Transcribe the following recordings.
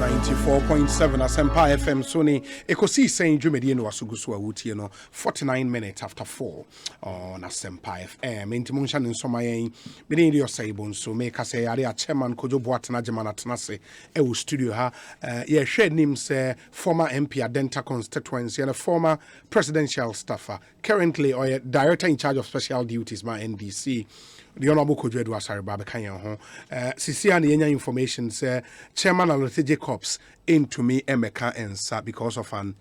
94.7 Asempa FM Sony Ekosiisen dwumadi no asuguso awutie no 49 minutes after 4 on Asempa FM intimunsha nsomayen me dey osaibo so me ka say area chairman Kojo Boatena Gemana Tenase e studio ha ye hwe nim say former MP Adenta constituency and a former presidential staffer currently or director in charge of special duties my NDC. The Honorable Kojo Edu Asariba Bekanya ho. Sisi and Yenya information say Chairman Alote Jacobs into me Emeka Ensa because of an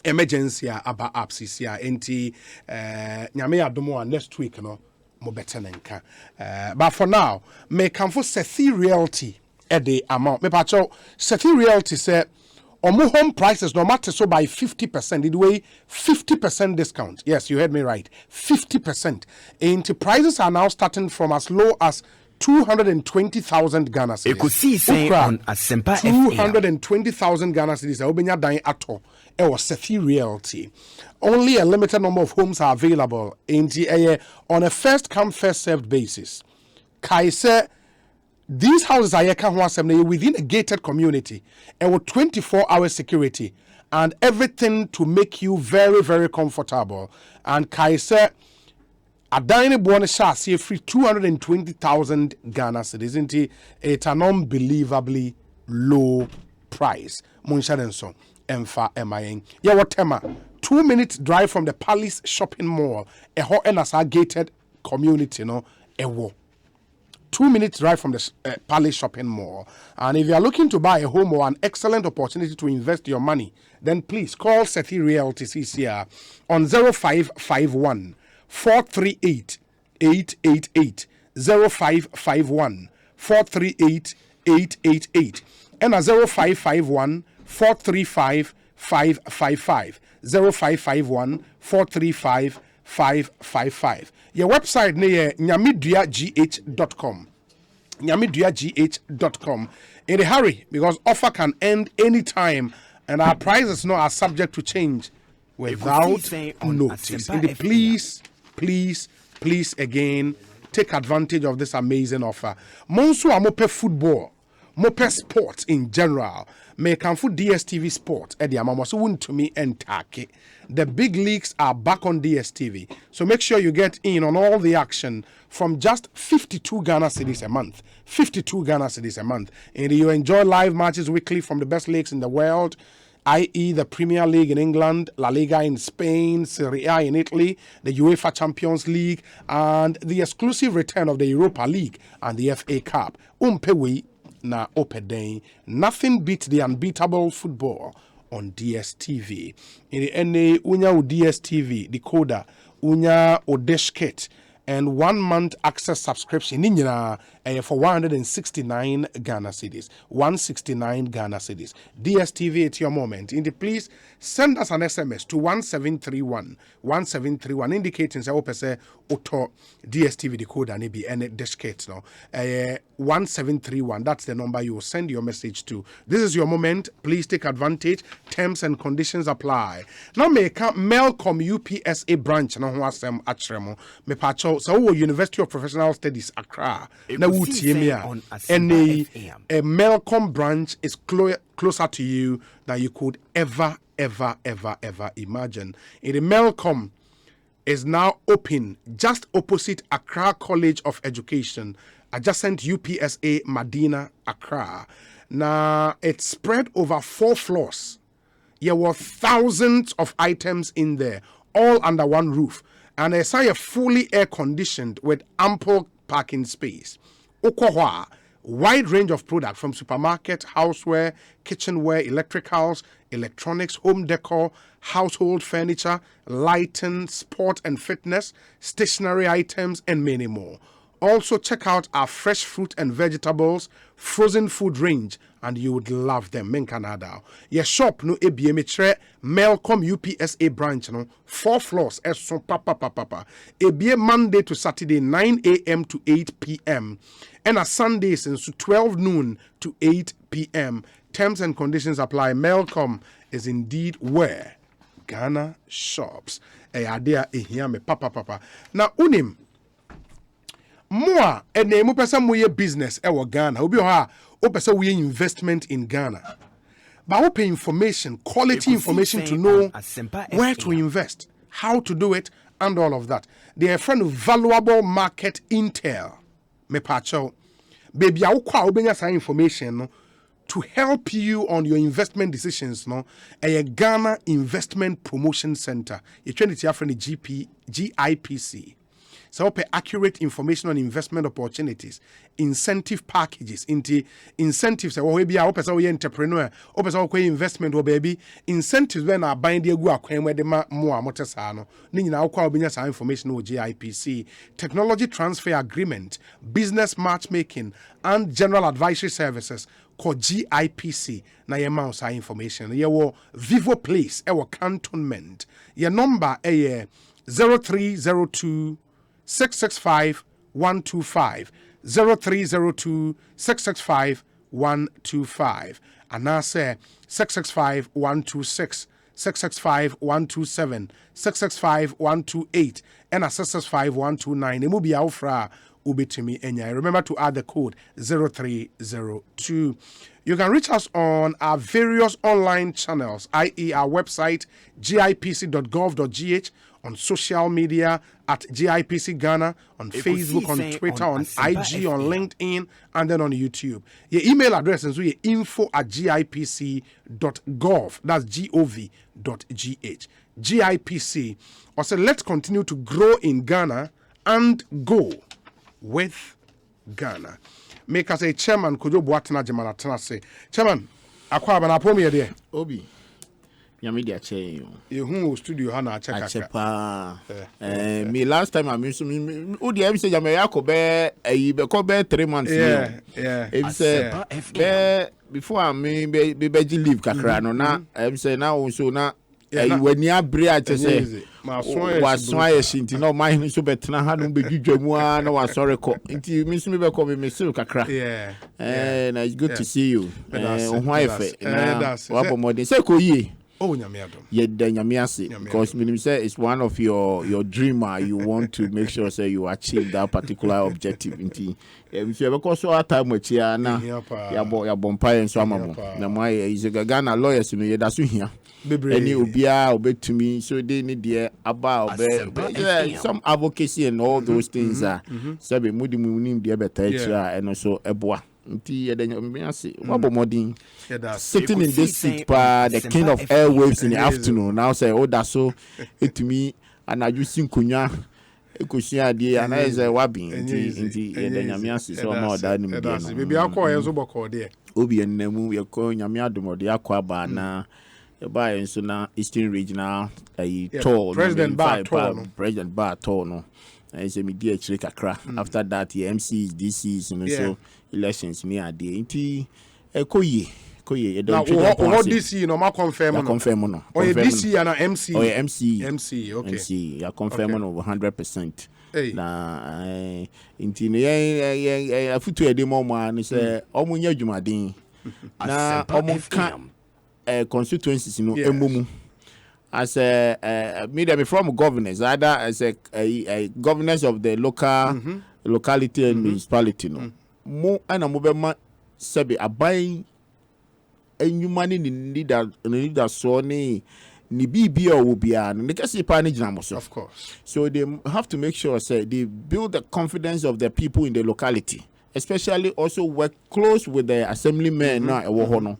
emergency aba up Sisi enti nyame adomo next week no mo better nenka. But for now, me come for Sethi Realty at the amount. Me pacho Sethi Realty say Omu home prices no matter so by 50%. It way 50% discount. Yes, you heard me right. 50%. And prices are now starting from as low as 220,000 Ghana cedis. Ekosiisen on Asempa 220,000 Ghana cedis. Obenya dying ato. It was Sethi Realty. Only a limited number of homes are available. On a first come first served basis. Kaise. These houses are within a gated community and with 24-hour security and everything to make you very, very comfortable. And Kaiser, a dining bonus see free 220,000 Ghana cedis, isn't it? It's an unbelievably low price. Munshadenso, Emfa Emayen. Yeah, what tema? 2 minutes drive from the Palace Shopping Mall, a hot and as a gated community, no, a war. 2 minutes drive from the Palace Shopping Mall. And if you are looking to buy a home or an excellent opportunity to invest your money, then please call Sethi Realty CCR on 0551 438 888 0551 438 888 and a 0551 435 555 0551 435 555. Your website near nyamiduagh.com. Nyamiduagh.com. In a hurry, because offer can end anytime and our prices now are subject to change without notice. Please again take advantage of this amazing offer. Monsu amope football, mope sports in general. May come for DSTV Sport. Eddie Amamosu wouldn't to me and take. The big leagues are back on DSTV. So make sure you get in on all the action from just 52 Ghana cedis a month. 52 Ghana cedis a month. And you enjoy live matches weekly from the best leagues in the world, i.e. the Premier League in England, La Liga in Spain, Serie A in Italy, the UEFA Champions League, and the exclusive return of the Europa League and the FA Cup. Umpewi na opeden. Nothing beats the unbeatable football on DSTV. In the NA, unya u DSTV decoder, unya o dish kit, and 1 month access subscription for 169 Ghana cedis. 169 Ghana cedis. DSTV at your moment. Please send us an SMS to 1731. 1731 indicating say auto DSTV decoder maybe any dish kit no. 1731. That's the number you will send your message to. This is your moment. Please take advantage. Terms and conditions apply. Now make Melcom UPSA branch na ho asem atremo. Me pacho so University of Professional Studies Accra. Na wutie a Melcom branch is closer to you than you could ever imagine. In the Melcom is now open just opposite Accra College of Education, adjacent UPSA Medina, Accra. Now, it's spread over 4 floors. There were thousands of items in there, all under one roof. And it's fully air-conditioned with ample parking space. Okohwa, wide range of products from supermarket, houseware, kitchenware, electricals, electronics, home decor, household furniture, lighting, sport and fitness, stationery items, and many more. Also, check out our fresh fruit and vegetables, frozen food range, and you would love them. Men Canada. Your shop no ABM Melcom UPSA branch no 4 floors. So papa. ABM Monday to Saturday 9 a.m. to 8 p.m. and a Sunday since 12 noon to 8 p.m. Terms and conditions apply. Melcom is indeed where Ghana shops. Idea here me papa. Now unim. Moa ene mu pesa moye business e wo Ghana obi ho a Opesa we investment in Ghana. But open information, quality information to know where to invest, how to do it, and all of that. They are friend of valuable market intel. Me pacho. Baby, I will bring us information no, to help you on your investment decisions. No, a Ghana Investment Promotion Center. You're trying to friend GIPC. So pay accurate information on investment opportunities, incentive packages, into incentives. Or maybe I person we entrepreneur, or person we investment or baby incentives when I bind the go acquire where the more motesano. Nini na ukwa obinya sa information o GIPC, technology transfer agreement, business matchmaking, and general advisory services called GIPC. Na ye mouse sa information. Ye wo Vivo Place, e wo cantonment. Your number 0302 665 125 0302 665 125 and I say 665 126 665 127 665 128 and 665 129. It will be out for Ubitimi Enya. Remember to add the code 0302. You can reach us on our various online channels, i.e. our website gipc.gov.gh, on social media at GIPC Ghana, on Facebook, on Twitter, on IG, on LinkedIn, and then on YouTube. Your email address is info@gipc.gov. That's gov.gh. GIPC. Also, let's continue to grow in Ghana and go with Ghana. Make us a chairman, Kojo Boatena Jamanatana say, Chairman, Aqua Banapomi there. Obi. Yamidia che you studio hana check me last time I miss me odi am say Jamaica ko be 3 months if say before I me be leave kakra no na am say na so na wani abre a che say waso aye shinti no man so betena ha no bedwudwa mu a na wasore ko nti me so me be ko me so kakra na it's good to see you why fe na wabo modern say ko yie. Oh, Nyamiadom. Yeah, Nyamiasi. Because meaning say it's one of your dreamer. You want to make sure say you achieve that particular objective. If you ever call so a time with ya na ya bompire and so amamo. Na my is a Ghana lawyers you know that's here. Any ubia obey to me so they need the about some advocacy and all those things are. So be mudi munim the better and also eboa. Sitting in this seat, the king of airwaves in the afternoon. Now say, oh, that's so it to me, and I just think kunya, ekushia idea, and I say wabi, inti, the Nyamiasi, so more than maybe I'll call you so there. Obi and Nemu, you're calling Nyamiadum or the Aquaba na. By and so now Eastern Regional, a tall President Bar Tall, no. I say me dear Chirikakra. After that, the MCs, DCs, and so elections near the Inti Koye. Now, what DC, no, ma confirm no. Or DC and MC. Oh, MC, okay. MC, you confirm over 100%. Na Inti, I put to a demo man, say, Omunya Jumadin. Na Omunka constituencies, no, Emumu. As a medium from governors, either as a governors of the locality and municipality, no. Mo and a movement sabi a buying a new money in leader so ni BB or Ubia and they see panic of course. So they have to make sure say they build the confidence of the people in the locality. Especially also work close with the assemblymen na ewo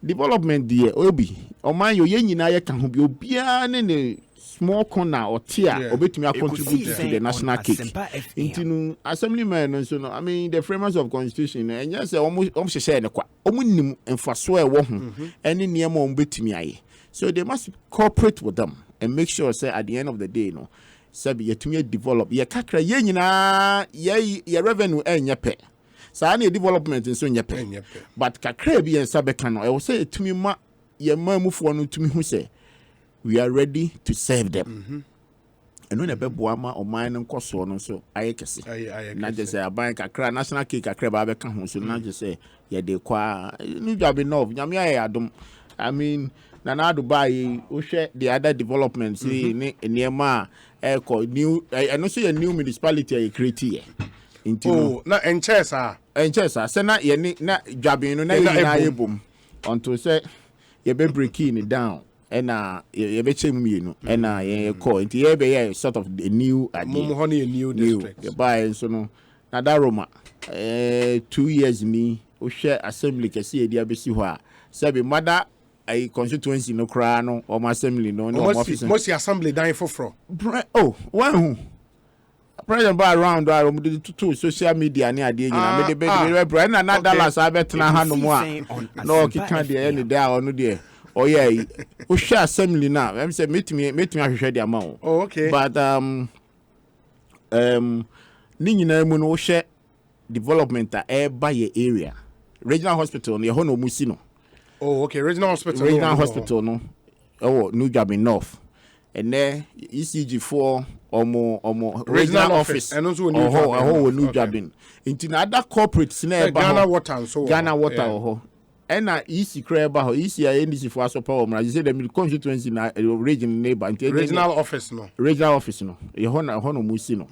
development there obi o man yo yenyina ye kan ho bi obia ne small corner or tier obetumi contribute to the national cake intinu assemblymen no so no I mean the framers of constitution and yes share ne kwa omunim emfaso ewo ho ene niam obetumi aye so they must cooperate with them and make sure say at the end of the day no sabi yetumi develop ye kakra ye nyina ye revenue enyepe sa na development nso nyepe but kakra bi en sabe kan no e wo say etumi ma ye mamufo no tumi hu say we are ready to serve them eno na beboa ma oman no nkoso no so ayekese na je say aban kakra national cake kakra ba be kan ho so na je say ye de kwa no dwabe no nyame aye adom I mean na Dubai we share the other developments near ma new I know say a new municipality I create here na enche sa enchesa say na ye ni na dwabin no na ye na ebom until say ye be breaking it down ena ye be chem mienu ena ye call nti ye be ye sort of a new idea mo ho na a new district ye buy so no na da Roma 2 years ni o share assembly kesi e dia be si ho a say be mother a constituency no kra no o assembly no no office mo si assembly dan foforo oh one who president ba around to social media ni ade nyina me de be na Dallas abetena ha no mo a no kika de any day onu de oh yeah o share assembly na me say metimi ahwehwe de ama wo oh okay but ni nyina mu no share development a by your area regional hospital no ye ho no musi no oh okay regional hospital no oh New Jabin North and there ECG4 omo regional office and also New Jabin into other corporates na Ghana water and so Ghana water ho and na EC creba ho EC NDC for so power you say the constituency na region neighbor regional office no ye ho no musi no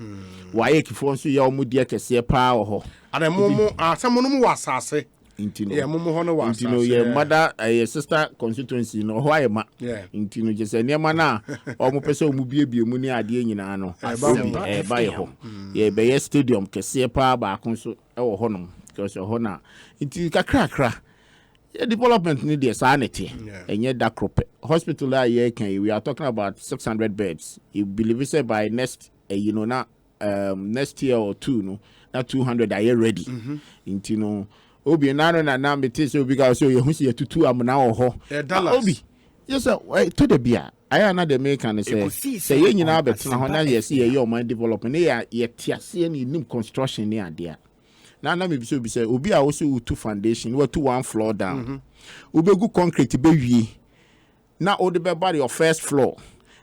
waye kifo so ye omo die kese pa ho and mo asemo no mo wasase intino yeah mo ho no wasase intino ye mother sister constituency no ho ayema intino je se niam na omo pese omo biebie mu ni ade nyina no ba ye ho ye be ye stadium kese pa ba kon so e wo ho no because ho na inti kakra development need the sanity enye da krope hospital a ye kan we are talking about 600 beds you believe say by next next year or two no na 200 are ready inti no obi na mete so obi ga so ye hu se tutu amna wo ho obi yes to the bia aya na the make and say ye nyina betena ho na ye see ye oman development ye tiase ni nim construction ni ade na me bi say obi a wo so two foundation we to one floor down obegu concrete be wie na o de be bar your first floor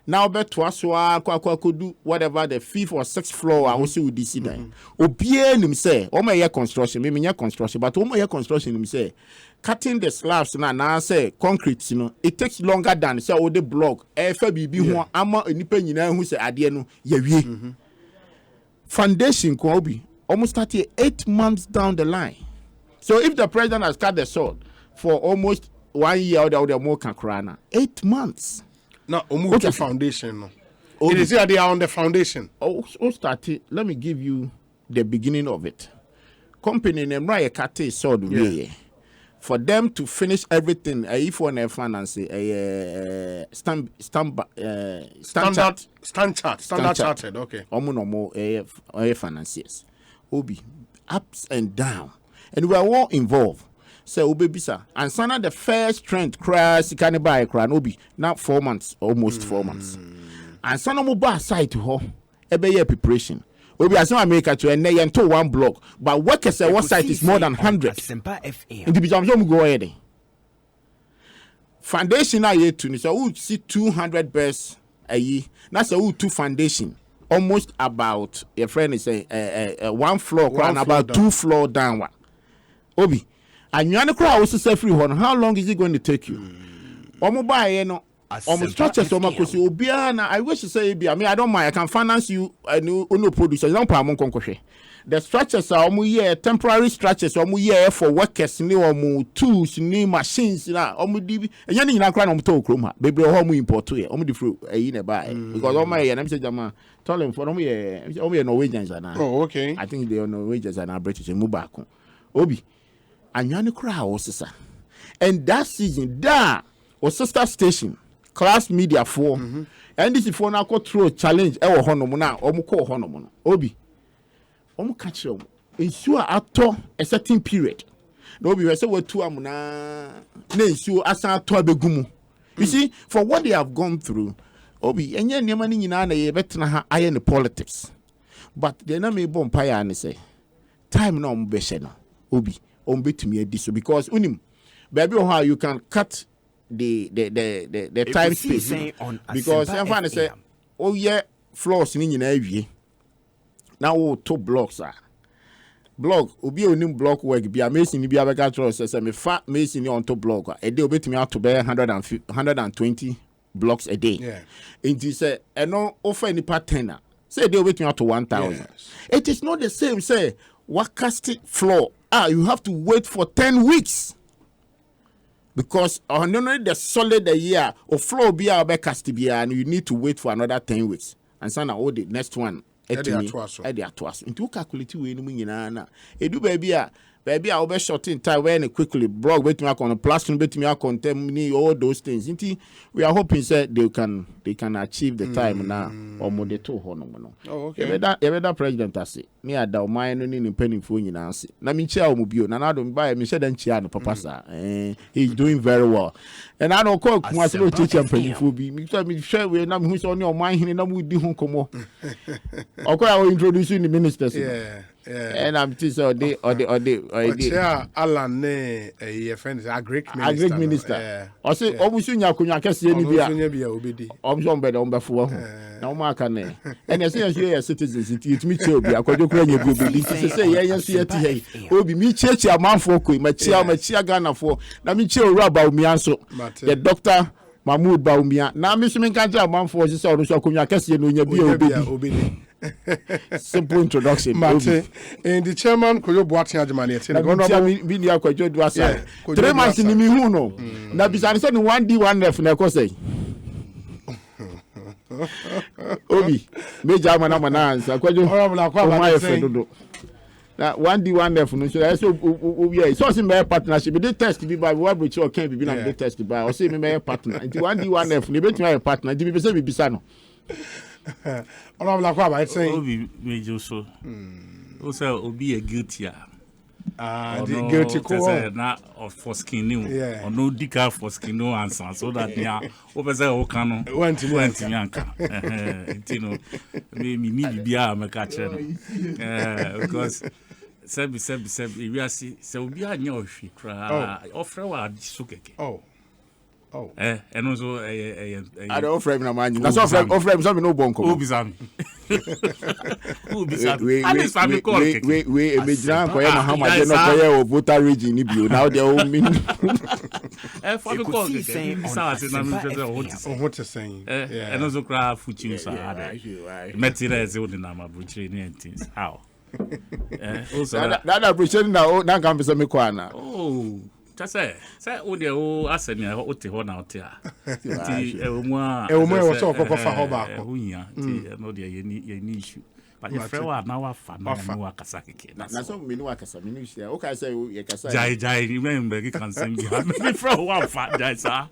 now be to aso akwa do whatever the 5th or 6th floor I will see with this dan obie nim say o ma construction me nya construction but o ma construction nim say cutting the slabs na say concrete you know it takes longer than say o de block e fa bibi ho ama enipa nyina hu say ade no ya wie foundation ko obi almost 8 months down the line. So if the president has cut the sword for almost 1 year or the more kakrana, 8 months. Now, okay. Foundation. No. It is here they are on the foundation. Let me give you the beginning of it. Company name right cut a sword for them to finish everything. If one finance standard chartered. Okay. Omo financiers. Obi ups and down and we are all involved say obi bisa and sana the first trend crash can buy cran obi now 4 months almost 4 months and sana mo ba site ho e be year preparation obi asem America to and to one block but workers say what site is more than 100 individual mo go ahead foundation na ye to ni so we see 200 beds a year na say we two foundation almost about your friend is one floor and about down. 2 floor down one obi and you crowd also say free one how long is it going to take you buy no structures obi na I wish to say I mean I don't mind I can finance you no producer don't pay amon konkohwe the structures are temporary structures for workers ni tools ni machines na di enya ni nyina kra na to krom ha bebre ho import ye di fro na buy because na me say jama tell them for Norwegians na oh okay I think they are Norwegians and British mu back obi anwane kra wo sisa and that season da was sister station class media for and this for na ko throw challenge e wo honom na ko honom no obi catch them. Ensure ato a certain period. No be say we two amuna na ensure asan ato abegumu. You see, for what they have gone through, obi enye niam ni nyina na ye betena ha aye ne politics. But they na me bom paya and say time na be hye no. Obi betumi adi so because unim baby how you can cut the time space because everyone say oh yeah floors ni nyina awie. Now 2 blocks are block obi onim block work be amazing ni be abeka tro say me fa mason on to block a day obetimi out to be 120 blocks a day and he say no offer any partner say they obetimi out to 1000 it is not the same say what cast floor you have to wait for 10 weeks. Because on the solid a year or flow be our back and you need to wait for another 10 weeks. And so now the next one. Into calculate we no edu baby I will be short in time when quickly blog bet me on a plastic bet me contain all those things. We are hoping that they can achieve the time now or more the two hono. Oh, okay. That president I say me ada o man no ni penny for nyina ase. Na me chia o mobio na don't buy me share chia no papa sa. He's doing very well. And I don't call Kumasi no teacher penny for be. Me share we na me hu so on your mind na mu di ho komo. Okay, I will introduce you the ministers. Yeah. And I'm just or the Alan a friend is a Greek minister. I say obusunya kunya kese ni bia. Omso mbe do mbefo ho. Na o maka ne. And I say you citizens it me che obi akwadwo kura nya obi. Say yen so yeti hey. Obi mi chechi amanfo koi ma chia Ghana fo. Na mi che owura ba omi anso. The doctor Mahmoud Baumia. Na mi so mi kan ja amanfo se o so kunya kese no nya bia obi. Simple introduction. Mate, and the chairman Koyo Boatin Ajmani. Be near Kojo Dwasa. 3 months in me who know. Now, besides, 1D1F, Neko say. Obi, Major Manamans, Kojo, friend. Now, 1D1F, no, so yeah, it's also my partnership. We did test to be by what which or can't be done, test by or say my partner. 1D1F, we bet my partner, did we say Bisano? Honorable Akwaba, it's saying Obi major so. Also, Obi a guilty. The guilty call na for skin new or no dicker for skin no answer so that yeah over say o kanu went yanka you know me need bia me catch because sebi we are see se obi anya ohwi kra ofre wa so keke and also I don't frame na man. That's all frame some no bonko. Who be Sam? And this family call. We imagine ko ya Muhammad no ko ya voter region ni bio. Now they all mean. Family call. Say na me just what to say. And also cry fuchi so hard. Metira say we na ma buchiri ni things. How? Also that appreciate na can be some ko ana. Oh. Just say o de o asenia o te ho na o te a ti e o mu o so kokko fa ho ba ko hunya ti no de ye ni issue but your friend wa na wa fa na wa kasa keke na so me no akasa me ni share o ka say ye kasa jai remember ki kan sing bi me friend wa fa jai sa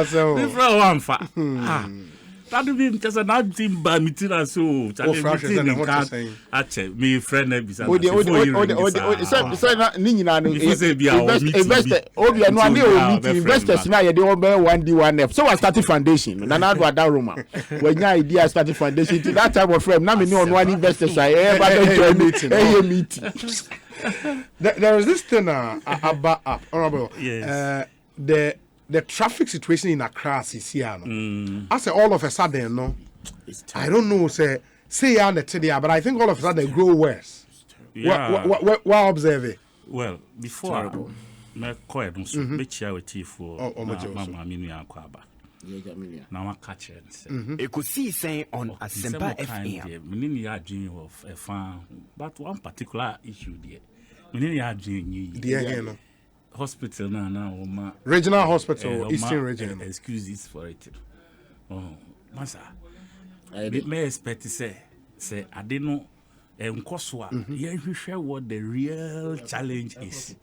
so me friend wa fa that do be just na team ba mitira so challenge me friend na bisa say na ni nyina no investor obi no ane o meet investors na ye dey on 1D1F so we started foundation na do that Roma we nya idea started foundation to that type of frame na me no one investors I ever join meeting there is this thing about honorable the traffic situation in Accra is here. I say all of a sudden, no, I don't know, say I'm the but I think all of a sudden they grow worse. Yeah. What observe it? Well, before me call it so be chair with you for mama minu akwaba. Now I catch it. Ekosiisen on Asempa FM. Mini ya dream of a farm, but one particular issue there. Mini ya dream hospital na regional hospital Eastern region excuses for it. Masa me expect say I didn't know enkoso a ye hwehwe what the real challenge is.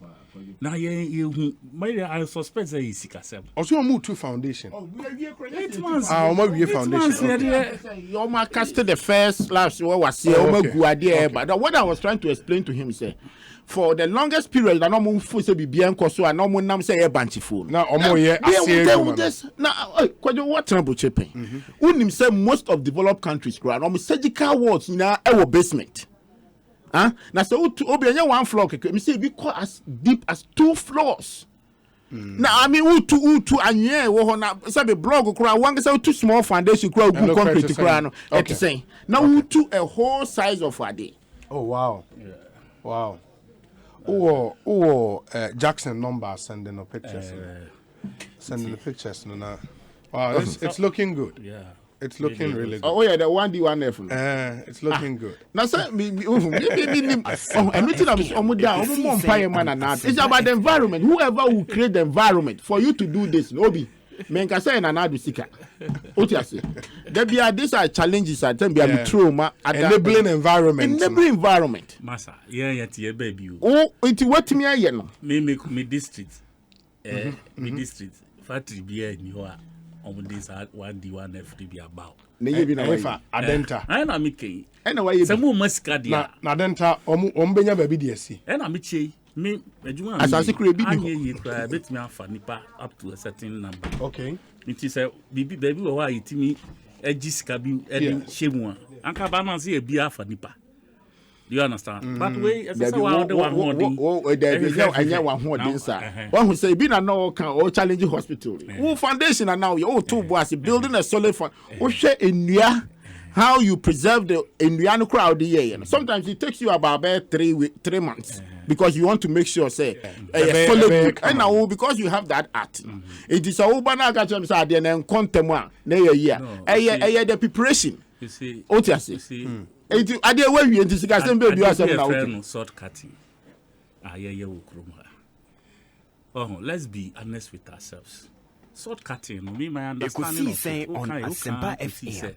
Now I suspect say is sikasem. Also you move to foundation. We foundation. You ma cast the first last what was here but what I was trying to explain to him say for the longest period, no more food say be bien koso and no more nam say banchi food. Now omo ye ase now kwajo what trouble chipping. Unim say most of developed countries grow almost surgical wards na e basement. Now so obi anya one floor me say be as deep as 2 floors. Now I mean utu anye wo ho na say be blog kura one say too small foundation kura good concrete kura no et say. Now utu a whole size of a day. Oh wow. Yeah. Wow. Jackson number sending the pictures. Sending the pictures now. Wow, it's looking good. Yeah. It's looking really good. Oh yeah, the 1D1F. It's looking good. Now sir, it's about the environment. Whoever will create the environment for you to do this, Obi. Menka say na do sika. There be these are challenges at them be trauma enabling environment. Enabling environment. Massa, yeah, baby. Oh, it what me aye no. Me district. Me district. Factory be ni ho a omo this 1D1F be about. Na ye bi na Efa Adenta. I na me ken. E na why ye. Samu masika dia. Na Adenta omo benya ba bi de asi. E na me chei. Me adwuma asase kure bi anye ye kra bet me afa nipa up to a certain number. Okay. It is a bibi baby wo wa yitimi ejisika bi edi shemu a. Anka ba na say e bi afa nipa. Do you understand? But we as I say wa de wa ho din. There be anya wa ho din sir. One who say bi na no kan o challenge hospital. Who foundation na now you two boys building a solid fund. O hwe enua how you preserve the enua crowd here. Sometimes it takes you about 3 months. Because you want to make sure say solid and now because you have that art. It is a ubana catch them say the contem na year. The preparation. You see. You see. It ade wey we enti sika say be do asem na okay. Short cutting. Yeah wo krom ha. Oh, let's be honest with ourselves. Short cutting, me my understanding of Ekosiisen on Asempa FM.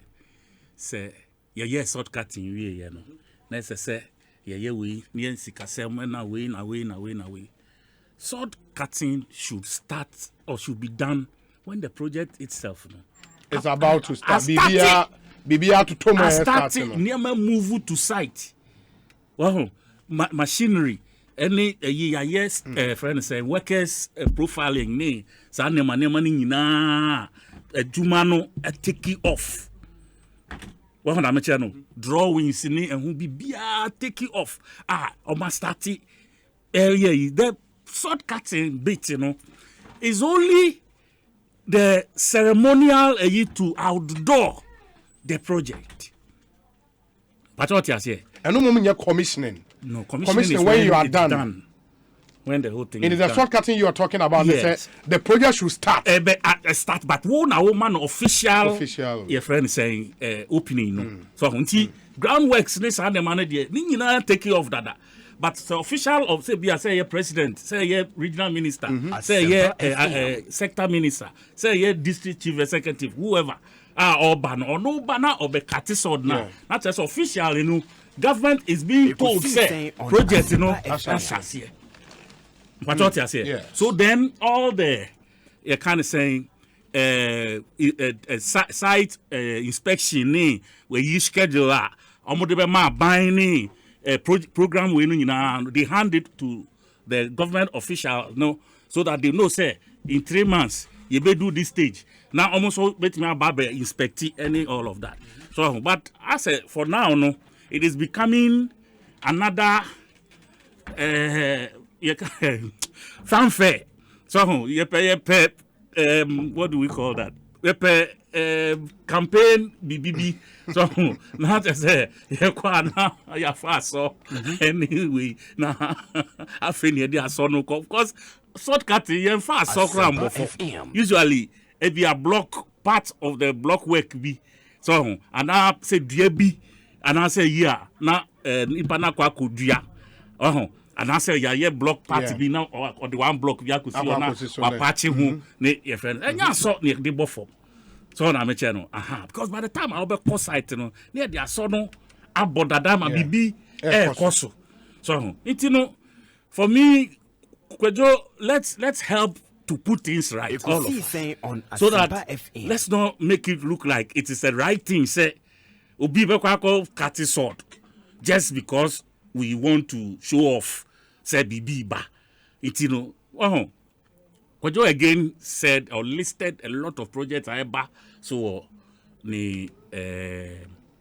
Say yeah short cutting we no. Na say yeah we near sikasem na we. Short cutting should start or should be done when the project itself it's about to start. Bibia to Thomo starting near move to site. Well, machinery any yes friend say workers profiling ni sa nema ni nyina adwuma no take off. Well, na me no drawings ni ehun bibia take off. O ma start area the short cutting bit is only the ceremonial to outdoor the project. But what you say? And no moment commissioning. No, commissioning when you are done. When the whole thing it is a short cutting you are talking about. Yes. The project should start. Start, but one official. Your friend saying opening. So groundworks this and the man there. Ni take off that. But the official of say president, say regional minister, say sector minister, say district chief executive, whoever. Or ban or no banner or be catisod now. Not just official, government is being told say project, that's here. But what you say? So then all the you're kind of saying site inspection where you schedule buying program they hand it to the government official so that they know say in 3 months you may do this stage. Now almost bet me about inspect any all of that. So but I said for now it is becoming another fanfare. So you pay what do we call that? You pay campaign BBB. So now I say now you fast so anyway now I feel there so no of course shortcut you fast so usually if you block part of the block work be so and I say DB and I say na ipana kwa kodua and I say block part be now or the one block we could see na patch hu ne your friend enya so ne dey bofo so na me che no because by the time I be course site near there so no abodada ma bibi koso so for me Kwejo, let's help to put things right all of us. So that let's not make it look like it is the right thing say obi be kwa cut sword just because we want to show off say bibi ba it Kwejo again said or listed a lot of projects so the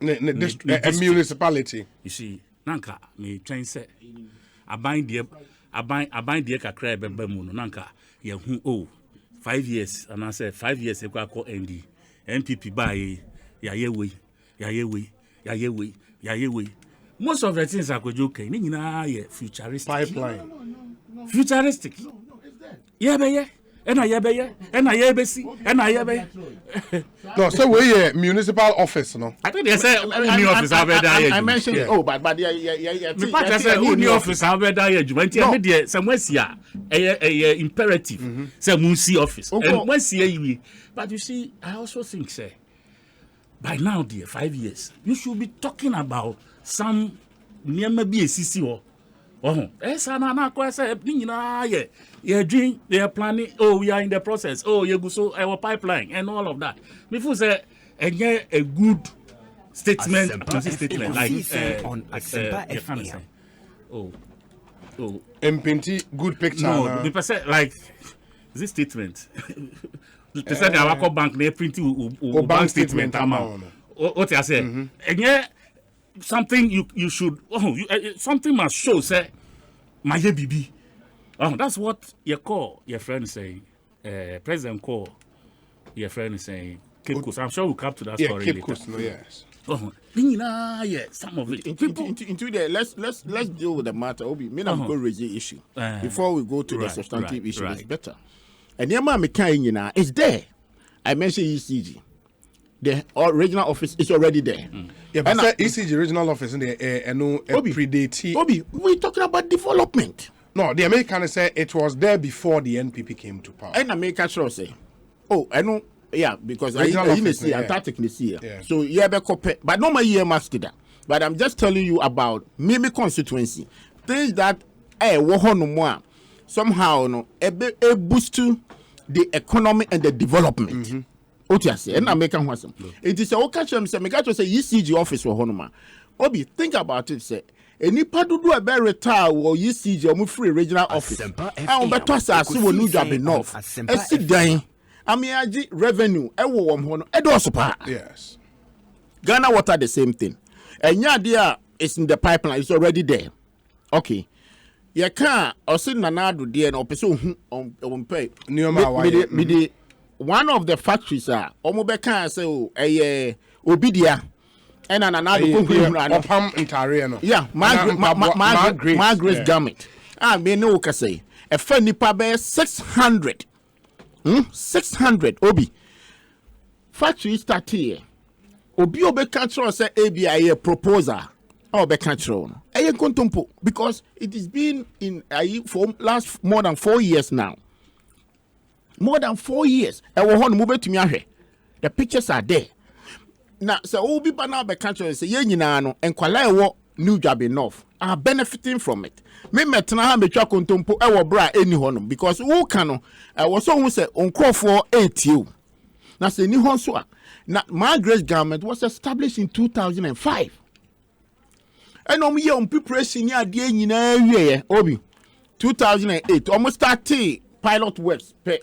municipality. You see nanka me train say aban die kakra bemba mu no nanka ye hu 5 years and I said 5 years e kwa call ND MPP buy ya yewe most of the things are okay ni nyina ye futuristic pipeline futuristic it's there ɛna yɛbɛyɛ ɛna yɛbɛsi ɛna yɛbɛyɛ. No, so we municipal office no. I think they say new office abɛda. I mentioned but yeah. Me part say new office abɛda yɛ adwuma nti me de sɛ mo asi a ɛyɛ imperative sɛ mo see office. And mo asi ayi. But you see, I also think say by now dear 5 years you should be talking about some nneɛma bi esisi hɔ. Esa na kwa say ni nyina ye dream they are planning, we are in the process, you go so our pipeline and all of that. Before say a good statement like on Asempa FM. Impinti good picture. No, the say like this statement. They said our bank they print bank statement what I say. Something you should something must show say my baby. That's what you call your friend saying. President call your friend saying Cape Coast. I'm sure we'll come to that story Cape later. Coast, no, yes. Yeah, some of it. Into there, let's deal with the matter. Obi, me I'm going to raise the issue before we go to the substantive issue. It's better. And the amount is there. I mentioned ECG. The regional office is already there. Yeah, but ECG regional office in the predate. Obi, we're talking about development. No, the Americans say it was there before the NPP came to power. And America sure say, I know, because I see Antarctic here. So but no my year master that. But I'm just telling you about maybe constituency things that somehow no a boost to the economy and the development. And American was it is a occasion say ECG office for Honoma. Obi, think about it, say any part do a better retire or ECG or free regional office. I better say will new job enough. Sit down. I revenue. Yes. Ghana Water the same thing. And yeah, dear is in the pipeline. It's already there. Okay. You can't or sit nanado dear and person on pay. One of the factories are Omobeka say Obidia and another Opam Intariano. Yeah, Margaret's garment. I may no say a funny pabe 600. 600 Obi. Factory start here. Obi Obeka say ABI proposal. Or Bekancho. Because it has been in for last more than 4 years now. More than 4 years. The pictures are there. Now, so Obi Bana Bekancho say, Yenino, and Kwala new job enough are benefiting from it. Me metna me twa kontompo e wo bra eni hono because who can was so who say onko for 8 you. Na say ni hon so na Margaret's government was established in 2005. And ye on preparation ya de nyina wie Obi 2008 almost started pilot works pe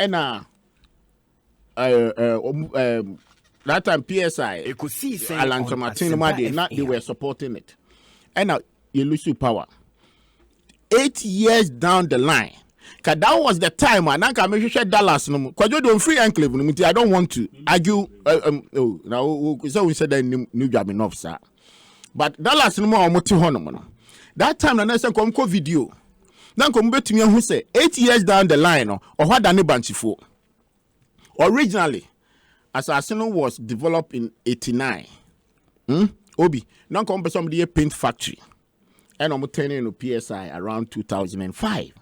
na that time PSI Ekosiisen Alan Martin they were supporting it. And now you lose your power. 8 years down the line. Cause that was the time and I can make sure Dallas no because you don't free enclave. I don't want to argue now so we said that new job enough, sir. But Dallas no more that time na say come video. Now come back to me who say 8 years down the line or what than banchifo. Originally, Assassino was developed in 89. Obi, now come somebody a paint factory. And I'm turning to PSI around 2005.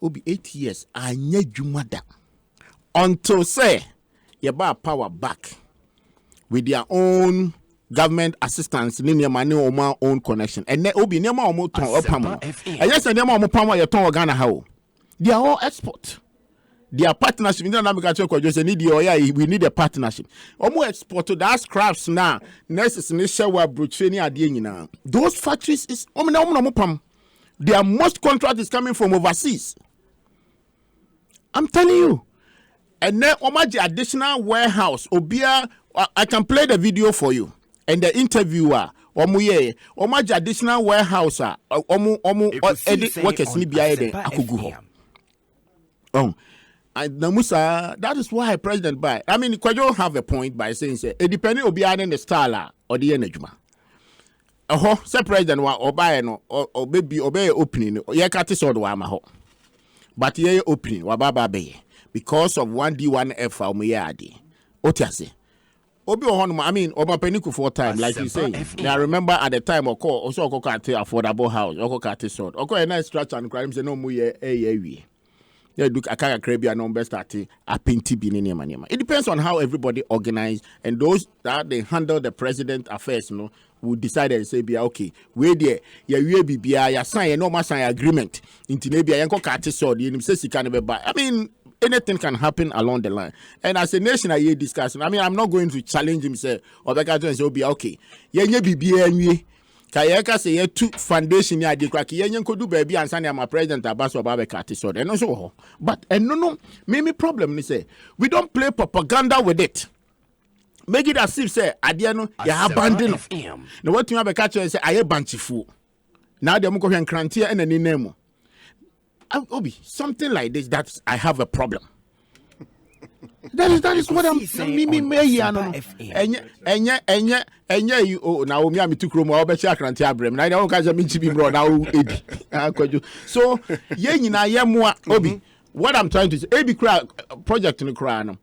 Obi 8 years. I need you mother. Until say you buy power back with their own government assistance, linear money or my own connection. And then Obi never almost turn up. And yes, I never almost power your tongue Ghana how. They are all export. Their partnership in the American just need we need a partnership. Almost export to that scraps now. Next is Nishawa Brucheni Adiena. Those factories is their most contract is coming from overseas. I'm telling you. And then the additional warehouse. Obia, I can play the video for you. And the interviewer, the additional warehouse, edit workers ni biya akugu. Namusa, that is why President Bai. I mean, Kwajo have a point by saying, say, it depends on the style or the energy. Say President wa obey no or baby obey opening or yakati sword wa maho. but ye opening wababa be because of 1D1F omyadi. Otiase. Obi ohon, I mean, Oba Peniku 4 times, like you say. Now, I remember at the time, also affordable house, Okokate sword. Oko a nice structure and crime, say no muye a. Yeah, look, Akaka Caribbean number starting a pinty binini. It depends on how everybody organize and those that they handle the president affairs, you know, will decide and say, be okay, we there, yeah, we be ya sign no sign agreement. Into maybe a yanko kati sword, you say she can't be buy. I mean, anything can happen along the line. And as a nation, I hear discussing. I mean, I'm not going to challenge him, say, or the guy say, be okay. Yeah, be Kayaka say ye two foundation ya di kwaki yenyen kodu baby ansa na my president abaso baba kati so de no so but no me problem ni say we don't play propaganda with it. Make it as if say ade no ya abandon no what you have catch say aye banchifu now dem ko hwen krantia na ni name obi something like this that I have a problem. That is what I'm me no enye you na o mi am tu kromo obechi akrante abrem na dey ka me chibi bro na o edi akwadwo so ye nyina ye moa obi what I'm trying to say ebi project no kra no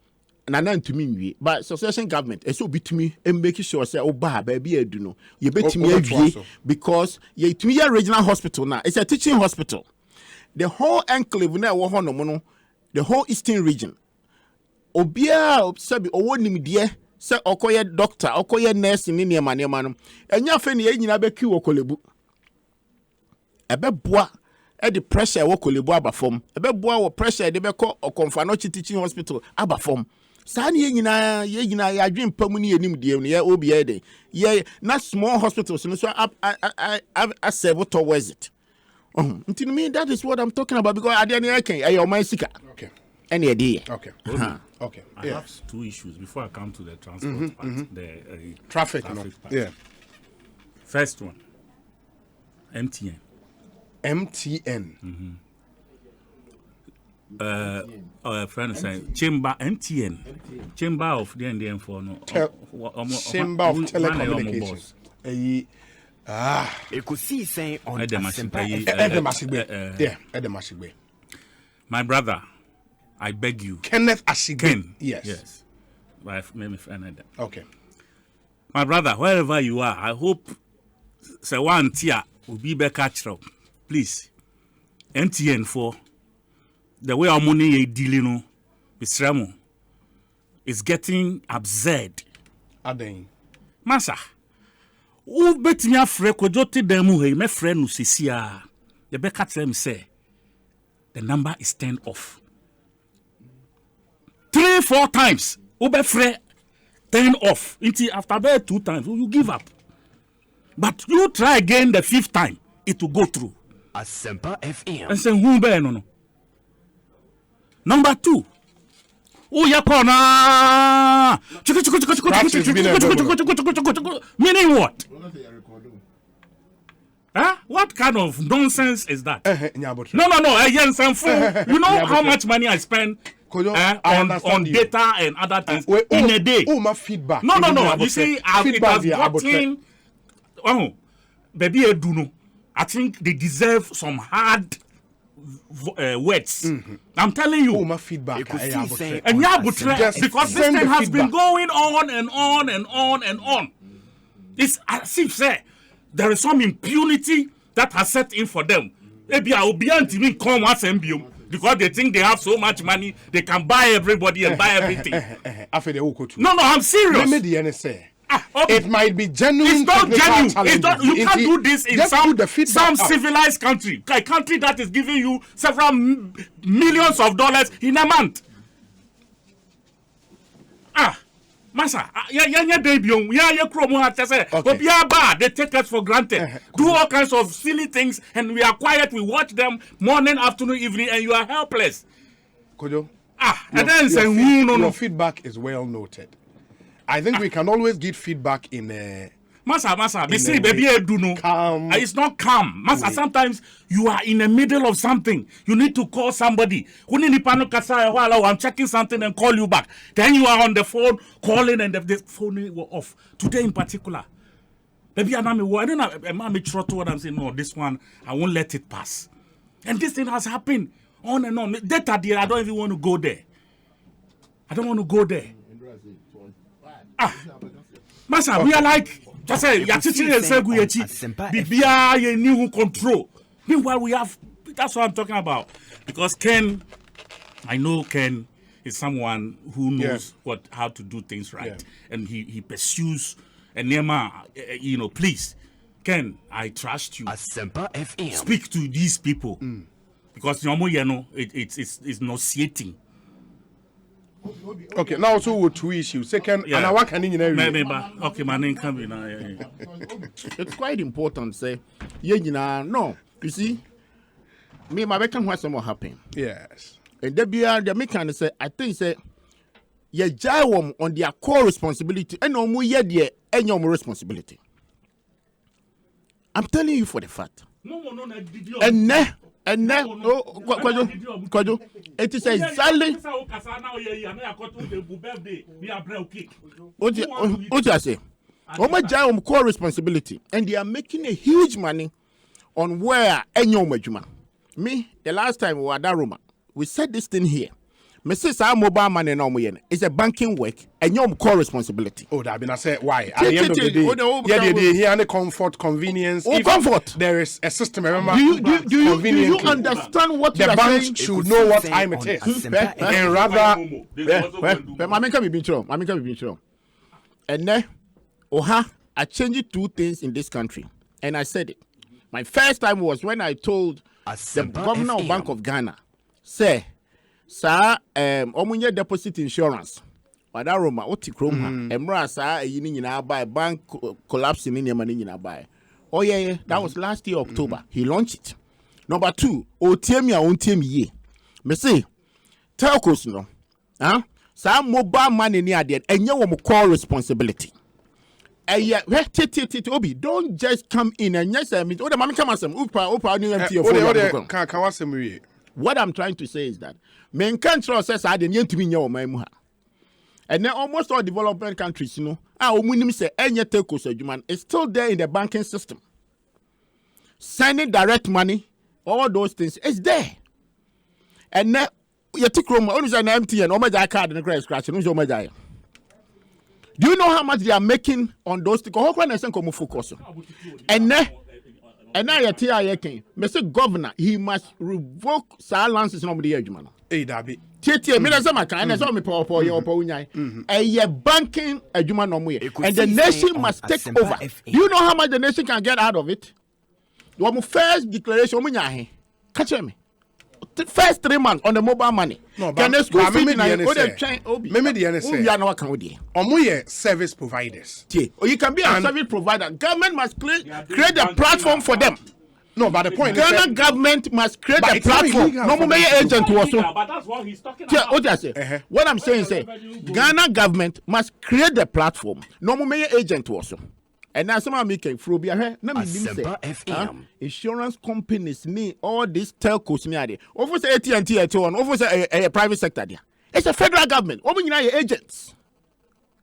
na ntumi nwie but succession government eso bitumi make sure say oba ba bia edu no ye betumi awie because ye tumi ye regional hospital now it's a teaching hospital the whole enclave na wo hono no the whole eastern region obia sabi owo nimdie se okoye doctor okoye nurse ni niema no enya fe ne nyina be ki wokolebu ebeboa e the pressure wokolebu abafom ebeboa wo pressure de be ko okonfa teaching hospital abafom sa ne nyina ya adwen pamu ne nimdie no ye obia de ye na small hospitals no so I serve towards it until me that is what I'm talking about because I didn't your my sika okay any idea okay okay. I have two issues before I come to the transport part. The traffic part. Yeah. First one, MTN. Friend saying chamber MTN. Chamber of the NDM for no. Chamber of Telecommunications. Ekosiisen on Edemashigbe. My brother, I beg you. Kenneth Ashigbe. Ken. Yes. My friend. Okay. My brother, wherever you are, I hope say one tier will be back catch up. Please. MTN for the way our money is dealing with Remo is getting absurd. Aden. Masa. Who bet me a friend kojote demu he my friend no sisia. The back catch them say the number is turned off. 3-4 times, Obefre turn off. After about 2 times, you give up. But you try again the 5th time, it will go through. Asempa FM. And say, who be no. Number 2. Oh, yakona. Meaning what? Huh? What kind of nonsense is that? No. You know how much money I spend on data and other things in a day. My feedback. No. You see, it has gotten. Oh, baby, Eduno. I think they deserve some hard words. I'm telling you. My feedback. And because this thing has been going on and on and on and on. It's as if there is some impunity that has set in for them. Maybe I will be even come once MBO because they think they have so much money, they can buy everybody and buy everything. No, I'm serious. It might be genuine. It's not genuine. You can't do this in some civilized country. A country that is giving you several millions of dollars in a month. Masa, they take us for granted. Do all kinds of silly things, and we are quiet. We watch them morning, afternoon, evening, and you are helpless. Kojo, and then say, no. Feedback is well noted. I think we can always give feedback in Masa, they say, baby, calm. It's not calm. Masa, sometimes you are in the middle of something. You need to call somebody. I'm checking something and call you back. Then you are on the phone calling and the phone was off. Today in particular, baby, I don't know what I'm saying. No, this one, I won't let it pass. And this thing has happened On and on. Data there, I don't even want to go there. I don't want to go there. Masa, we are like, just say, you're teaching and say, Bibia, you new control. Meanwhile, we have, that's what I'm talking about. Because Ken, I know Ken is someone who knows how to do things right. Yeah. And he pursues, and Nema, please, Ken, I trust you. Speak to these people. Because, it's nauseating. Okay, now also with two issues. Second, and I want can okay, my name can be now. It's quite important, say, no, you see, me, my become what some happen. Yes. And the mechanic say, I think, say, ye jawum on their core responsibility, and no more yet, and your responsibility. I'm telling you for the fact. And now, Kwaju, it is exactly what I say. Oma core responsibility, and they are making a huge money on where any majuma. Me, the last time we were at that room, we said this thing here. Mrs. Our mobile money no more. It's a banking work and your core responsibility. Oh, that been I said why? At the end of the day, they hear any comfort, convenience. Oh, comfort. There is a system. Remember, do you understand what the banks should know what time it is, and rather. Mami can be true. And then, I changed two things in this country, and I said it. My first time was when I told the governor of Bank of Ghana, say. Sir, omunye deposit insurance. Wada Roma, oti kroma. Emra sa yini nyina buy bank collapse ni nyama nyina buy. Oh yeah, that was last year October. He launched it. Number 2, otiemi a ontiemi ye. Me say, telcos no. Sa mobile money ni ade enye wo mo core responsibility. Obi, don't just come in and yes, I mean, oh the mama come asem, upa new MTF. Can wasem. What I'm trying to say is that men can't trust us. I didn't to be your man. And then almost all development countries, say any telcos is still there in the banking system. Sending direct money, all those things is there. And then you take room only an empty and Omega card and the credit scratch. Do you know how much they are making on those things? And now you're Mr. Governor, he must revoke silences in the edgeman. Hey, Dabi. A banking edgeman, and the nation must take over. Do you know how much the nation can get out of it? You want first declaration, catch me. The first 3 months on the mobile money. No, but maybe the NSA. Service providers. Or you can be a service provider. Government must create a platform for them. No, but the point Ghana government must create a platform. No more agent also. But that's what he's talking about. What I'm saying is, Ghana government must create a platform. No more agent also. And now some making through be here. Insurance companies need all these telcos near over say AT&T and so on. Over say a private sector there. It's a federal government. Over agents.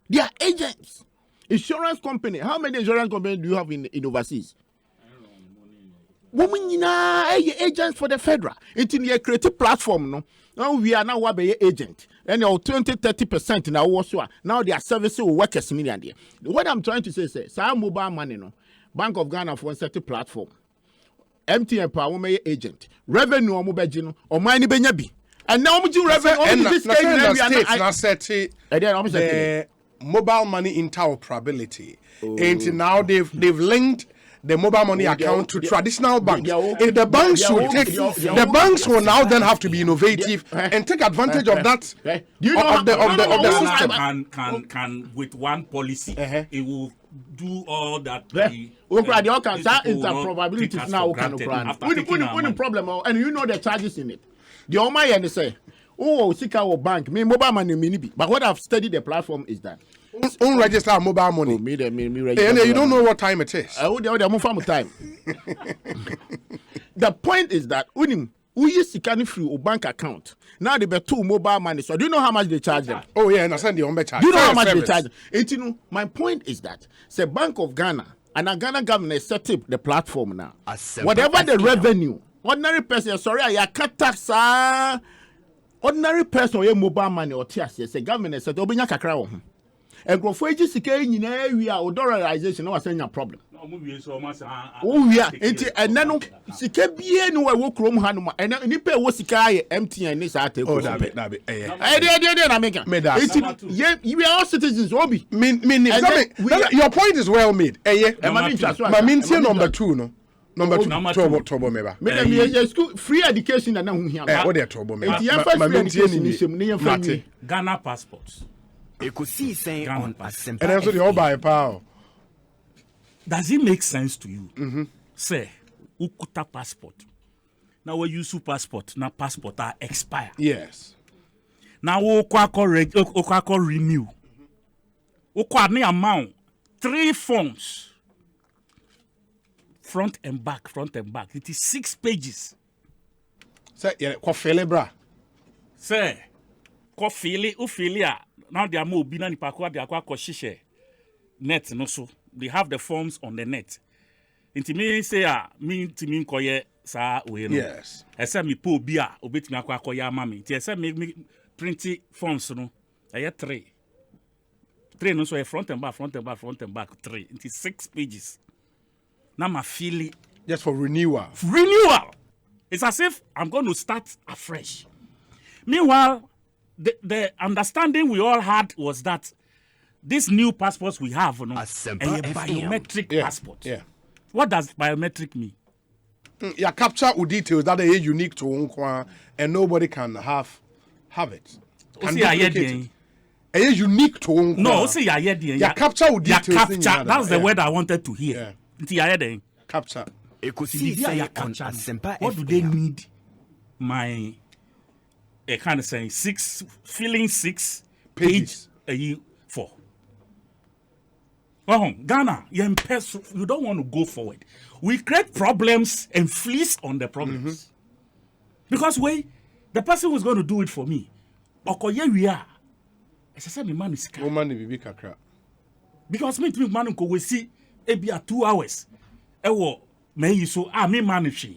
They are agents. Insurance company. How many insurance companies do you have in overseas? Women agents for the federal. It's in the creative platform. No, now we are now what be agent. And 20-30% now also now they are servicing workers in India. What I'm trying to say is, some mobile money no Bank of Ghana for certain platform. MTN power may agent revenue or mobile or money benyabi. And now we revenue and this the mobile money interoperability. And now they've linked the mobile money account to traditional banks. If the banks should take, the banks will now then have to be innovative and take advantage of that. Do you know of the system? Can with one policy, it will do all that. Probabilities now can the problem, and you know the charges in it. The Omai and they say, oh, Sika bank, me mobile money mini. But what I've studied the platform is that. Unregister mobile money. Me and you don't know what time it is. Time. The point is that we use Sikani through a bank account. Now they be 2 mobile money. So do you know how much they charge them? Oh yeah, and I send the on charge. Do you know how much they charge? My point is that the Bank of Ghana and the Ghana government set up the platform now. Whatever the revenue ordinary person sorry I cut tax ordinary person ye mobile money or TS say government said obinya kakra wo ho engrofo egi sika nyina wi a dollarization na wasanya problem no mo wie so ma sa o wi a enti ene no sika bie ni wa wo krom ha no ma ene nipa wo sika ye MTN ni sa ta ko na meka enti we are all citizens obi your point is well made ma mintie number 2 no number 2 trouble meba me school free education na hu hia what dey trouble meba enti ya first free education ni shem ni ya family Ghana passports Ekosiisen on Asempa. And also the all by power. Does it make sense to you? Say, ukuta passport. Now we use passport. Now passport are expire. Yes. Now we renew. We amount 3 forms. Front and back. It is 6 pages. Say, yeah, kofele bra. Say, kofele ufilia. Now they are more bina ni pakwa they akwa koshishe net no so they have the forms on the net. Inti me say me ntimi nkoye sa we no. Yes. Ese me po bi a obetimi akwa akoya ama me. Ti ese me print forms no. Eye 3. 3 no so front and back 3. It is 6 pages. Now my feeling just for renewal. It's as if I'm going to start afresh. Meanwhile, the understanding we all had was that these new passports we have, a biometric passport. Yeah. What does biometric mean? You capture details that are unique to Unkwa and nobody can have it. Unique to Unkwa. No, say you capture details. That's the word I wanted to hear. Yeah. Capture. What do they need my kind of saying 6 pages a year for? Ghana, you don't want to go forward. We create problems and fleece on the problems. Because the person who's going to do it for me, we are. As I said, my man is because me man we see maybe 2 hours. Me manage.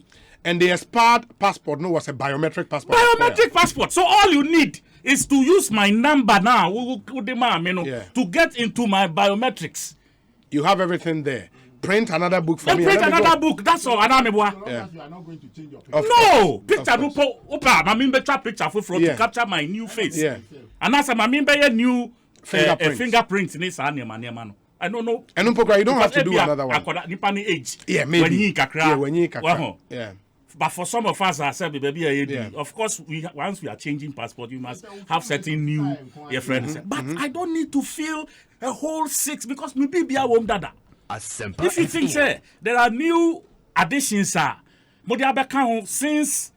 And the expired passport was a biometric passport. Passport. So all you need is to use my number now to get into my biometrics. You have everything there. Print another book for me. Print another book. That's all. You are not going to change your picture. No. Picture. I mean, better picture to capture my new face. Yeah. And as I mean, better new fingerprint. I don't know. And you don't have to do another one. Age. Yeah, maybe. When you yeah. But for some of us, I said, baby, of course, once we are changing passport, you must have certain new friends. But I don't need to fill a whole 6 because maybe be a home dada. If you think there are new additions, but they are since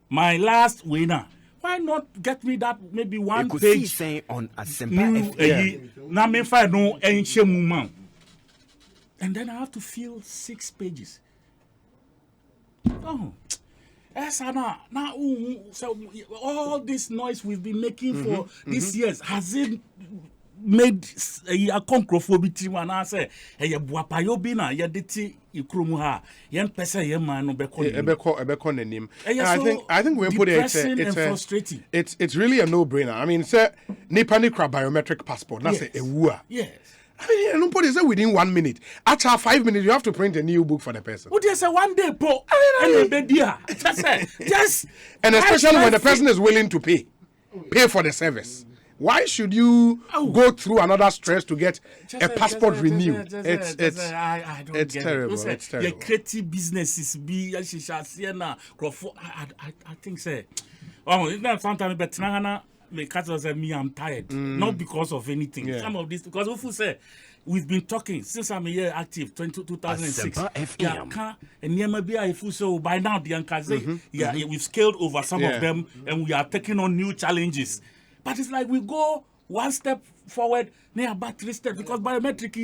my last winner. Why not get me that maybe 1 page on Asempa FM. And then I have to fill 6 pages. Oh, now so all this noise we've been making for these years, has it made a concrophobity when I say, hey, Buapayobina, Yaditi, Ikrumuha, Yan Pesa, Yaman, Beconim. I think we put it frustrating. It's really a no-brainer. I mean, sir, Nipanikra biometric passport. That's a wua. Yes. I don't put it within 1 minute. After 5 minutes, you have to print a new book for the person. What do you say? One day, po. Just and especially when the person is willing to pay for the service. Why should you go through another stress to get a passport renewed? It's terrible. It's terrible. Your creative businesses be I think say. Oh, sometimes but because me, I'm tired. Not because of anything. Yeah. Some of this, because Ufu say, we've been talking since I'm a year active, 2006. And so by now, the Ankaze, we've scaled over some of them and we are taking on new challenges. But it's like we go 1 step forward, near about 3 steps because biometric,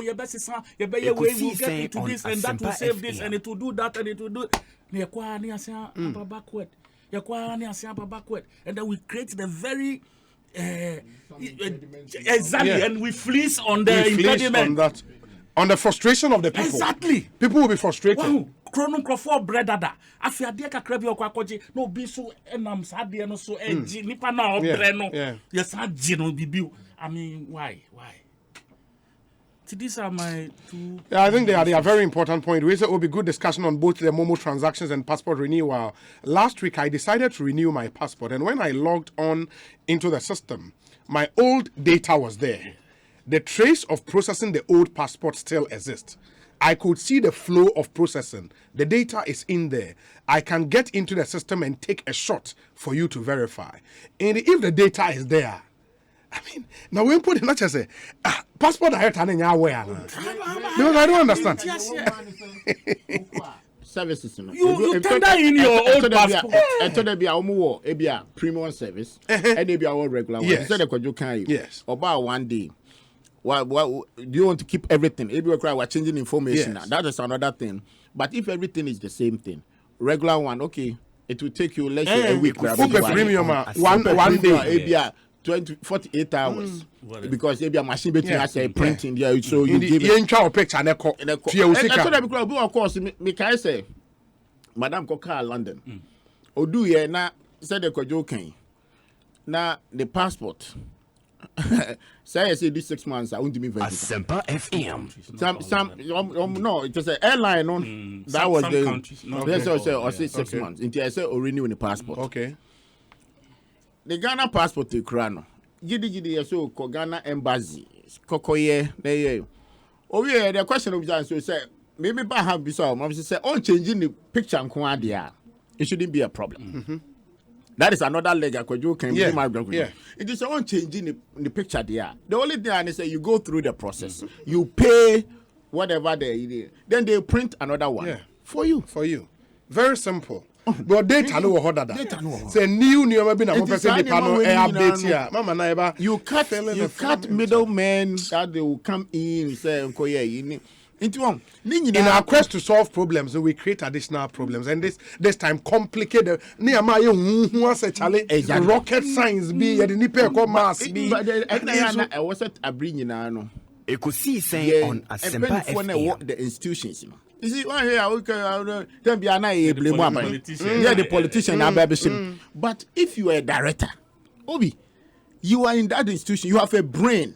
your best is your better way will get into this and that will save this and it will do that and it will do backward. Backward, and then we create the very exactly, and we fleece on the impediment, on the frustration of the people. Exactly, people will be frustrated. krono krofo bread dada afia de kakra bi okwakoje na obi so enam sa de no so eji nipa na obre no yes agi no bibi I mean why these are my two. Yeah, I think they are very important point. We said it will be good discussion on both the Momo transactions and passport renewal. Last week, I decided to renew my passport, and when I logged on into the system, my old data was there. The trace of processing the old passport still exists. I could see the flow of processing. The data is in there. I can get into the system and take a shot for you to verify. And if the data is there, I mean, now we put it not just say passport director and aware. Because I don't understand. Services, you tender in your old passport. And so there be a more a premium service and they be our regular one. Yes. So they could you can Yes. about one day. What do you want to keep everything? If you cry, we're changing information. Yes. That is another thing. But if everything is the same thing, regular one, okay, it will take you let's say a week. Premium one day. 48 hours because maybe a machine between us a printing there so you give it a picture and of course me can say Madam Coca London Odu ye na said the kojo na the passport say I say this 6 months I won't me very Asempa FM some no it was an airline on that was the let's say 6 months until I say renew the passport. Okay. The Ghana passport to Krano. Gidi so ko Ghana embassy. Kokoye dey. Oh yeah, the question of answer say maybe ba have bisa mom say on changing the picture nko ade it shouldn't be a problem. That is another leg akwajo can be my brother. Yeah. It is on changing the picture there. The only thing I say you go through the process. You pay whatever then they print another one for you. Very simple. But data no hold that. Say new maybe na person the panel update here. Mama na eba you cut middlemen that they will come in say nkoye in our quest to solve problems we create additional problems and this time complicated ni ama ye hu say challenge rocket science be ye ni pe ko mass be I was at abrinyina no Ekosiisen on Asempa FM the institutions you see one here can be an blame the politician but if you are a director Obi you are in that institution you have a brain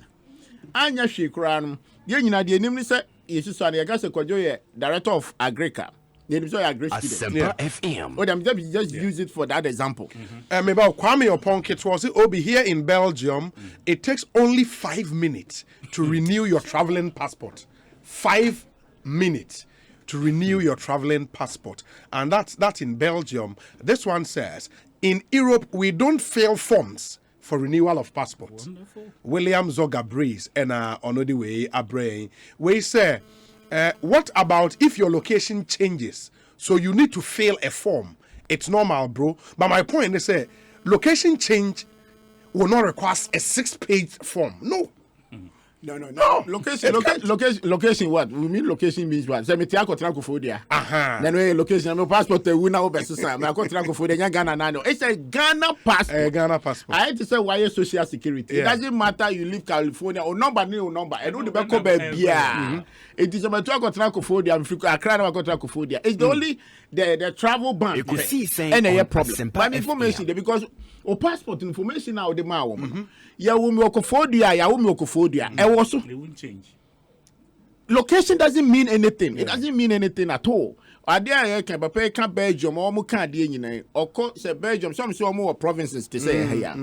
anya shekran ye nyina de enim ni say yesu so na ga se kwajo ye director of agriculture ye nim so ya agri student Asempa FM oh them just use it for that example maybe Kwame Oponke was Obi here in Belgium it takes only 5 minutes to renew your traveling passport 5 minutes to renew your traveling passport. And that's in Belgium. This one says, in Europe, we don't fill forms for renewal of passports. Wonderful. William Zoga Breeze and Onodiwe Abrain. We say, what about if your location changes? So you need to fill a form. It's normal, bro. But my point is, location change will not require a 6-page form. No. No. Location. What we mean? Location means what? Say me tia kotra kofodia. Then we location. No passport. We now be sisan. Me kotra kofodia. Ghana nano. It's a Ghana passport. Ghana passport. I had to say why social security. It doesn't matter. You live California or number. I don't the back be. It is about kotra kofodia. Accra na kotra kofodia. It's the only the travel ban. Ekosiisen and a problem. But information because passport information now the ma ya wumi okofodia They won't change. Location doesn't mean anything. It doesn't mean anything at all. Adia can papa can Belgium or mu can dey nyina. Oko say Belgium some say more provinces to say here.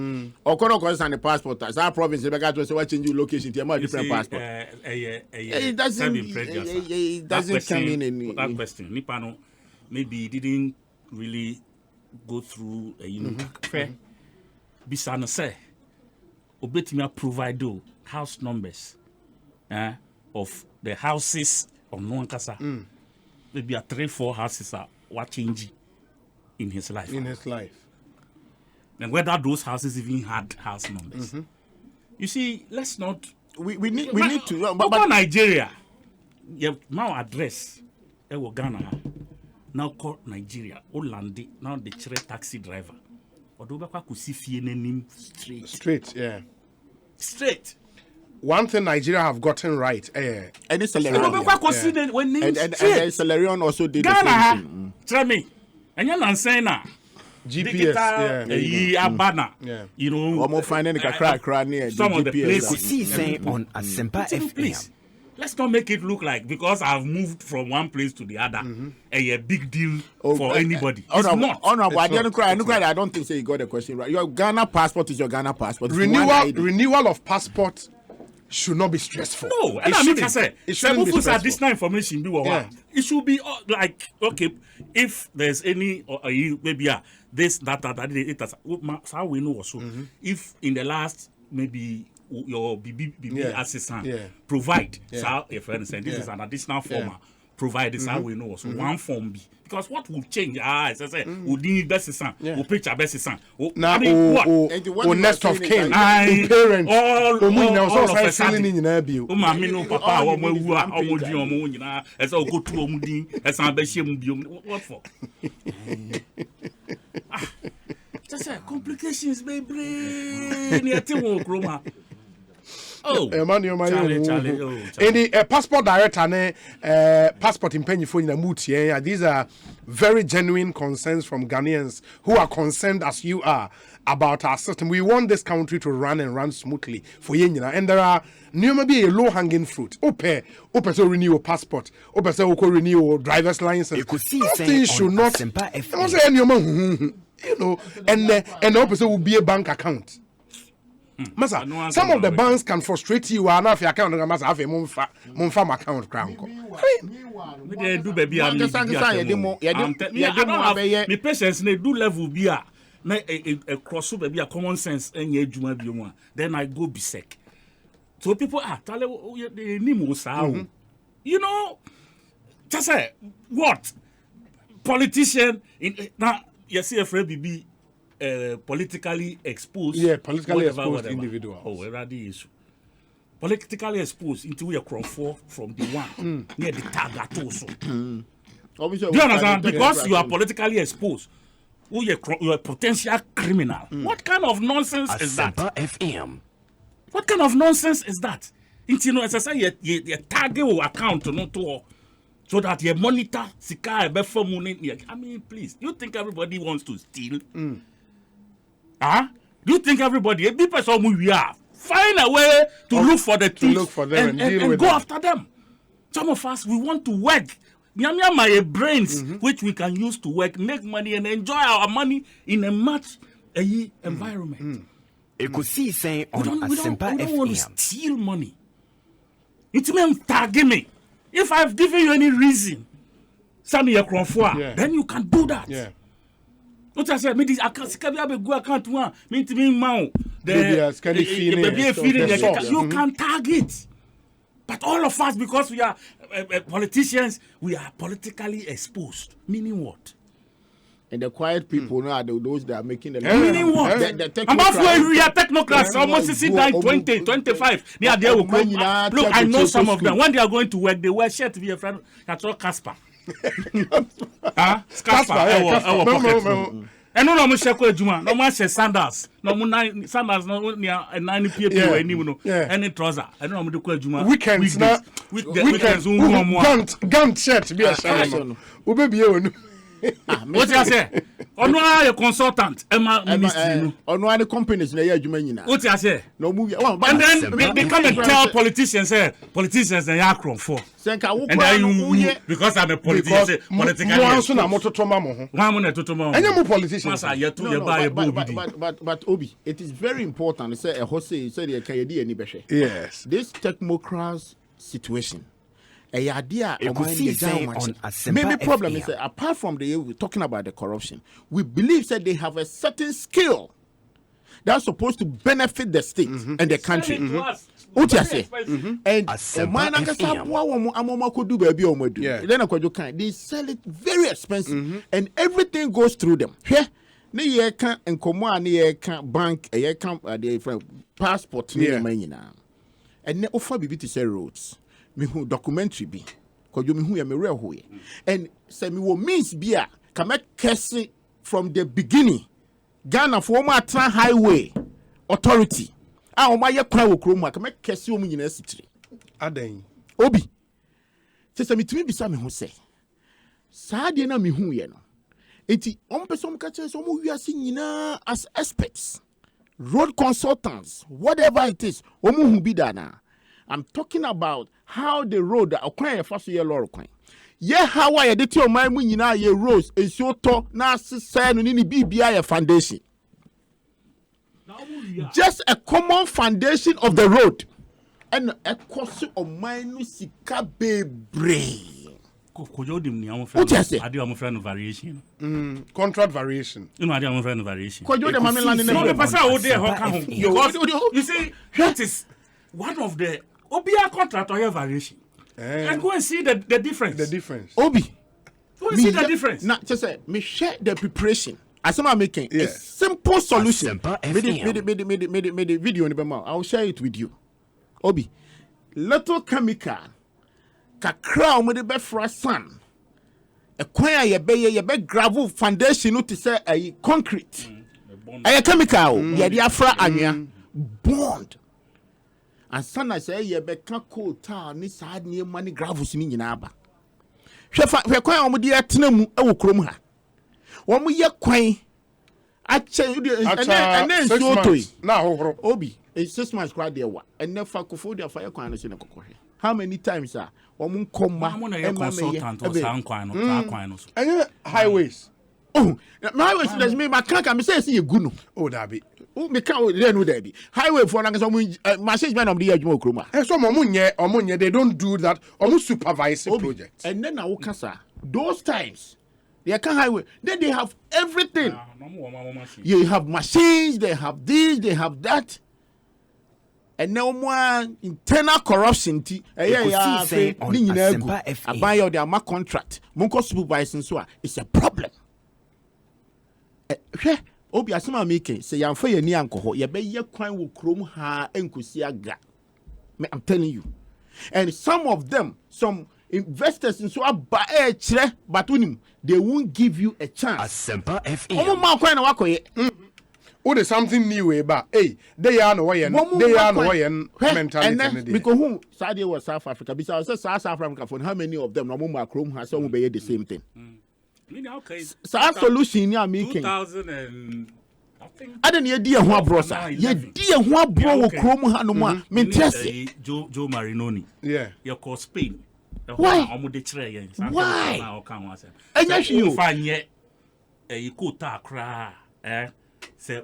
Oko no cause the passport as our province be got to say what change location to a different passport. It doesn't come in any that question. Nipano maybe didn't really go through fair. Bisano say obetimi provide house numbers of the houses on Noankasa. Maybe 3-4 houses are what change in his life. And whether those houses even had house numbers. You see, let's not we need to but Nigeria. You now address Ghana. Now call Nigeria. Olandi now the taxi driver. Straight. one thing Nigeria have gotten right. And it's Salarion. When and Salarion also did Ghana, the same thing. Tell me, and you're not saying that. GPS, Abana, you know, almost finding a crack near some of the places. Ekosiisen on Asempa FM. Let's not make it look like because I've moved from one place to the other, a big deal for anybody. It's not. I don't think so. You got the question right. Your Ghana passport is your Ghana passport. Renewal of passport should not be stressful. No, and I mean, I say, additional information be it should be like, okay, if there's any maybe this that it has how we know also if in the last maybe your BB assistant provide if this is an additional form provide this how we know also one form be because what will change we need best son we picture best son now what next of kin parents all of a sudden mama no papa omo nyina esa go to omu din esa be hye mu what for just complications baby near team kroma. Oh, Charlie. In the passport director, passport in Penny these are very genuine concerns from Ghanaians who are concerned as you are about our system. We want this country to run smoothly for Yenya. And there are maybe a low hanging fruit. Ope so renew your passport. Ope so renew your driver's license. Things should not. You know, and ope so will be a bank account. Masa, some of the banks can frustrate you and if your account must have a monfam account crown. They do baby I don't have me patience they do level be a cross baby a common sense and ye then I go be sick. So people are you know just say what politician in now you see a friend be politically exposed. Yeah, politically exposed individual. Oh, already issue. Politically exposed into a crop from the one near the target also. Do you understand? Because you are politically exposed, you're a potential criminal. What kind of nonsense is that? FM. What kind of nonsense is that? You know, as I say, your target will account not to. So that you monitor Sika before money. I mean, please, you think everybody wants to steal? Do you think everybody, a person we are, find a way to look for the thieves, look for them and deal with go them. After them? Some of us, we want to work. My brains, which we can use to work, make money, and enjoy our money in a much environment. Ekosiisen on Asempa FM. We don't want to steal money. It means target me. If I've given you any reason, then you can do that. Yeah. What I said, I can't go account one. You can target. But all of us, because we are politicians, we are politically exposed. Meaning what? And the quiet people now are those that are making the meaning what? I'm not where we are technocrats, almost 20, 25. They are there. Look, I know some of them. When they are going to work, they wear shirt to be a friend. That's all Casper. Casper. And no more shako juma. No more sandals. No more sandals. No near 9 p.m. Any trouser. I don't know do kwa juma. Weekends. Weekends. Gant shirt. Be a shaman. Ube be you. What you say? Ono a consultant. Emma ministry. Ono a companies na ya juma nyina. What you say? No movie. And then they come and tell politicians they are cron for. And then you because I'm a politician. Politically. But Obi, it is very important. Say a Jose said yes. This technocrats situation. A idea on maybe problem is that apart from we're talking about the corruption, we believe that they have a certain skill that's supposed to benefit the state and the country. And they sell it very expensive and everything goes through them. Bank passport and they offer to say roads. Me who documentary be because you me who ya me real who and say me wo means be a can make case from the beginning Ghana former highway authority a o ma ye kwan wo krom aka me kese o mu nyina sitire adan obi sese mitimi bisa me ho se saa de na me hu ye no enti on person ka che so mo wiase nyina as experts road consultants whatever it is o mu hu bi da na I'm talking about how the road akwan ye fa so ye lord kwan ye how I de ti o man mu nyina ye roads ensuo to na asese no ni bibia ye foundation just a common foundation of the road and a cost of mine sika bebre kojo dim ni am friend ade am friend variation contract variation you know ade am friend variation kojo dem am land in no the person who dey ho ka ho you see that is one of the obia contract or variation and go and see the difference obi go and see the difference now just say me share the preparation as I'm making a simple solution made video in the I'll share it with you obi little chemical kakra o de be fra san e kwan ye be gravel foundation no to say a concrete a chemical ye de afra anwea bond and san na say ye be ka coal tar ni sad ni money gravels ni nyina aba hwe kwan o de atena mu e wo krom ha wo mo ye kwan a chen and so toy na hohoro obi 6 months crowd there wa and never kofo dia fire kwan no se ne kokohwe how many times are woman come consultant or san kwan no and highways my highways does me my car me say see egu no that be me can dey no there be highway for na so machine man of the adwuma okroma so omunye they don't do that supervise projects and then na wo kasa those times they can highway then they have everything you have machines they have this they have that and no more internal corruption ti ya ni nyina agu aban ya the contract monko supervising so it's a problem hwe obi asema making say yamfa yani ankoho ye be ye kwan wo krom ha enkosi aga I'm telling you and some of them some investors in so aba kire but they won't give you a chance Asempa FM omo ma kwan na wakoye there's something new about they are no way mentality and because who Saudi was South Africa because South Africa for how many of them no more chrome has some be the same thing okay solution you are making 2000 and I think I don't ye ho abro sa ye die ho abro wo chrome ha no ma mentese Joe Marinoni you call Spain why omo de kire yen why na o kan wa se enya hwe fa nye e ko ta kra say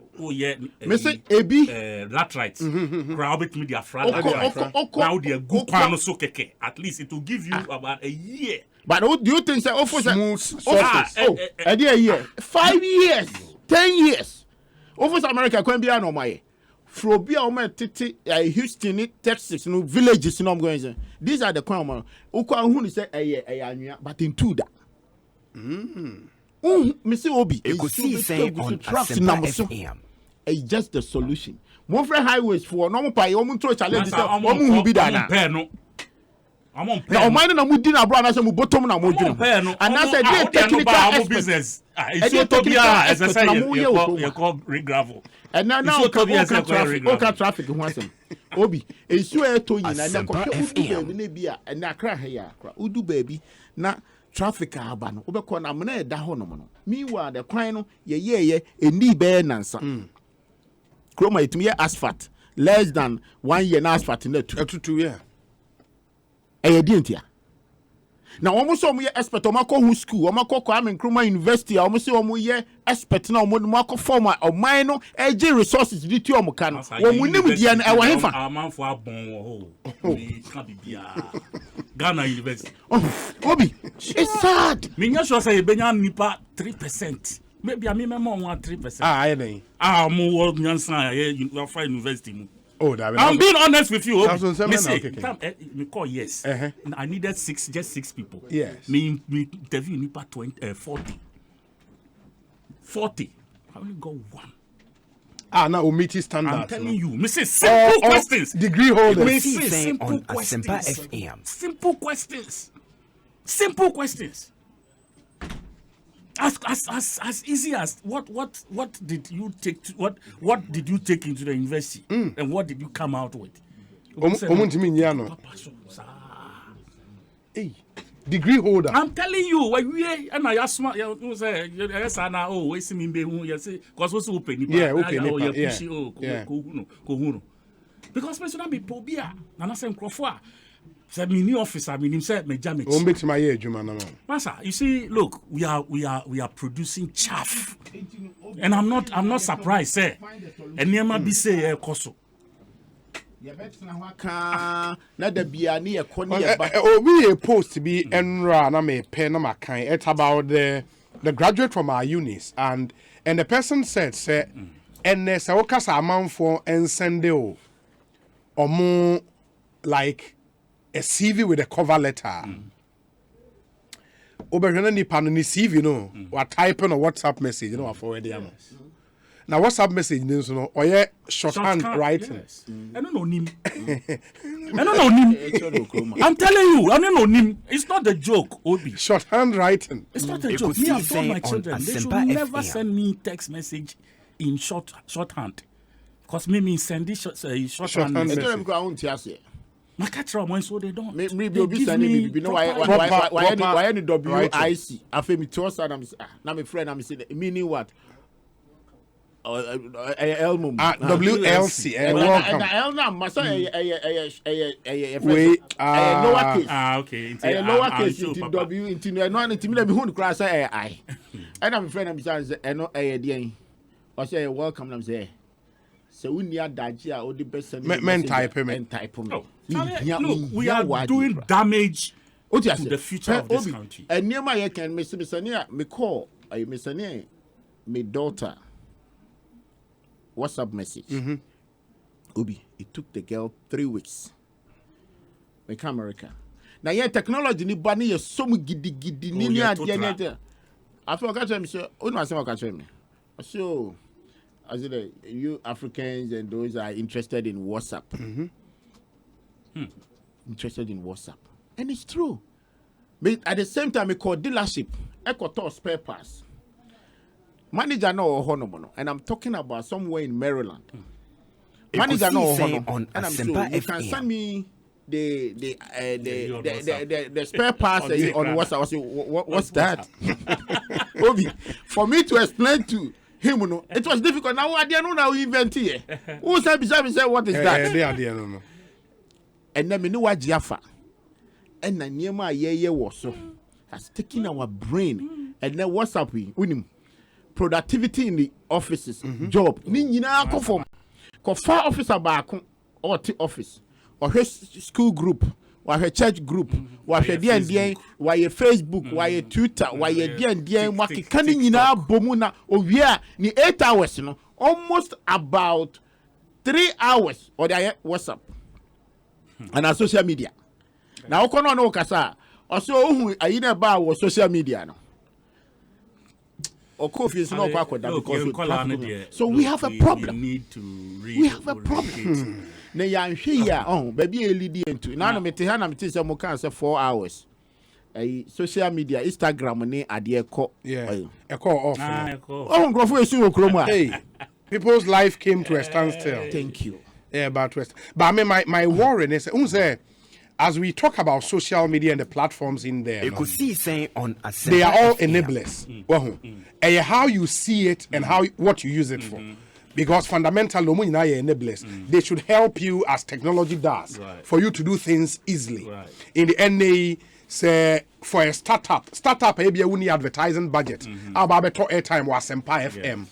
me say ebi laterite crowd between the afra now the good pan so keke at least it will give you about a year but do you think say smooth surface a year 5 years 10 years office America kwan bia no my from bia o ma tete Houston Texas no villages no I'm going say these are the kwan man ukwa hu ni say anwea but in two da me say obi Ekosiisen on Asempa FM it's just the solution mo free highways for no mo pay o mo throw challenge say o mo hu bi da na na o man na mo di na bro na say mo bottom na mo dwene and na say dey technical business it's utopia as I say you call gravel and now traffic ho asem obi esu eto nyina na ko udu na bia na akra ha ya akra udu baby na traffic aba no obekọ na mena eda ho no no meanwhile the kwan no ye eni be nansa chroma itumi asphalt less than 1 year na asphalt na 2 year dientia na omo so omo ye expert omo akọ hu school omo akọ Kwame Nkrumah University omo se omo ye expert na omo akọ form oman no eje resources di ti omo ka no omo nim dia na e wa hefa amanfo abon wo ho ni ka bibia Ghana University obi it's sad me nya sure say benya nipa 3% maybe I mean more 3% I dey mo wo nyansa ye university mu that I'm being honest with you. Me call yes. I needed just six people. Yes. Me interview nipa 40. I only got one. Now we meet standards. I'm telling you. Me say simple questions. Degree holders. Me say simple questions. Asempa FM. Simple questions. as easy as what did you take to, what did you take into the university and what did you come out with? Hey, degree holder. I'm telling you, when we and I ask you say yes na oh we see me be who you say cause we open yeah okay because me should not be pobia na na say nkrofo a say mini officer me say me jam it. Ombeti my ejuma na man. Master, you see, look, we are producing chaff. And I'm not surprised, say. And never be say koso. na da bia ne ekoni Obi a post to be enra na me pen na makan. It's about the graduate from our unis and the person said say and say okasa amanfo ensende o omo like a CV with a cover letter. Oberhana ni pano ni CV no or typing a WhatsApp message no forward them. Now WhatsApp message no or yeah shorthand writing. Yes. I don't know him. I'm telling you, I don't know him. It's not a joke, Obi. Shorthand writing. It's not a joke. Me, I've told my children they should never send me text message in shorthand. Because me send this shorthand message. My catcher one so they don't. Maybe you'll be sending me. No, why any WIC? I feel me to us and I'm now my friend. I'm saying meaning what? WLC. Welcome. My son. Lowercase. Okay. Lowercase. W. Into no one. Into me. Who cross I. And I'm friend. I'm saying no. I say welcome. I'm saying. So we need Dajia or the best men type him. Look, we are doing damage to the future of this country. And near my can Mr. Missania, me call a Missania, my daughter. WhatsApp message. Obi, it took the girl 3 weeks. Make America. Now, yeah, technology ni bani is so giddy ni idea. I forgot to say, oh no, I say me. So, as you Africans and those are interested in WhatsApp. Interested in WhatsApp. And it's true. But at the same time, I call dealership. I call spare parts. Manager no honomono. And I'm talking about somewhere in Maryland. Manager no honomono. And I'm sure you can send me the spare parts on WhatsApp. I say, what's that? Obi, for me to explain to him, no, it was difficult. Now I don't know now invent here. Who said beside me say what is that? No. And then me know what Jaffa. And na niema ye was so has taken our brain. And then WhatsApp we unim productivity in the offices job. Ni nyina ko form. Ko far officer back or T office or her school group or her church group or her DND or your Facebook or your Twitter or your DND waki kani nyina bomu na ovia ni 8 hours no almost about 3 hours or the WhatsApp and our social media. Now okono no kasa also ohu ayina ba wo social media no. So we have a problem. We have a problem. Na yan hwe ya baby e lead into. Na no mete ha na mete se mo kan se 4 hours. Social media Instagram ni ade ekọ. Yeah. Ekọ off. Nkrofo esu okromu a. Hey. People's life came to a standstill. Thank you. Yeah, but I mean my worry is as we talk about social media and the platforms in there, Ekosiisen they are all enablers. How you see it and what you use it for. Because fundamentally, enablers. They should help you as technology does for you to do things easily. In the NA, say for a startup, maybe a advertising budget. About airtime was Sempa FM.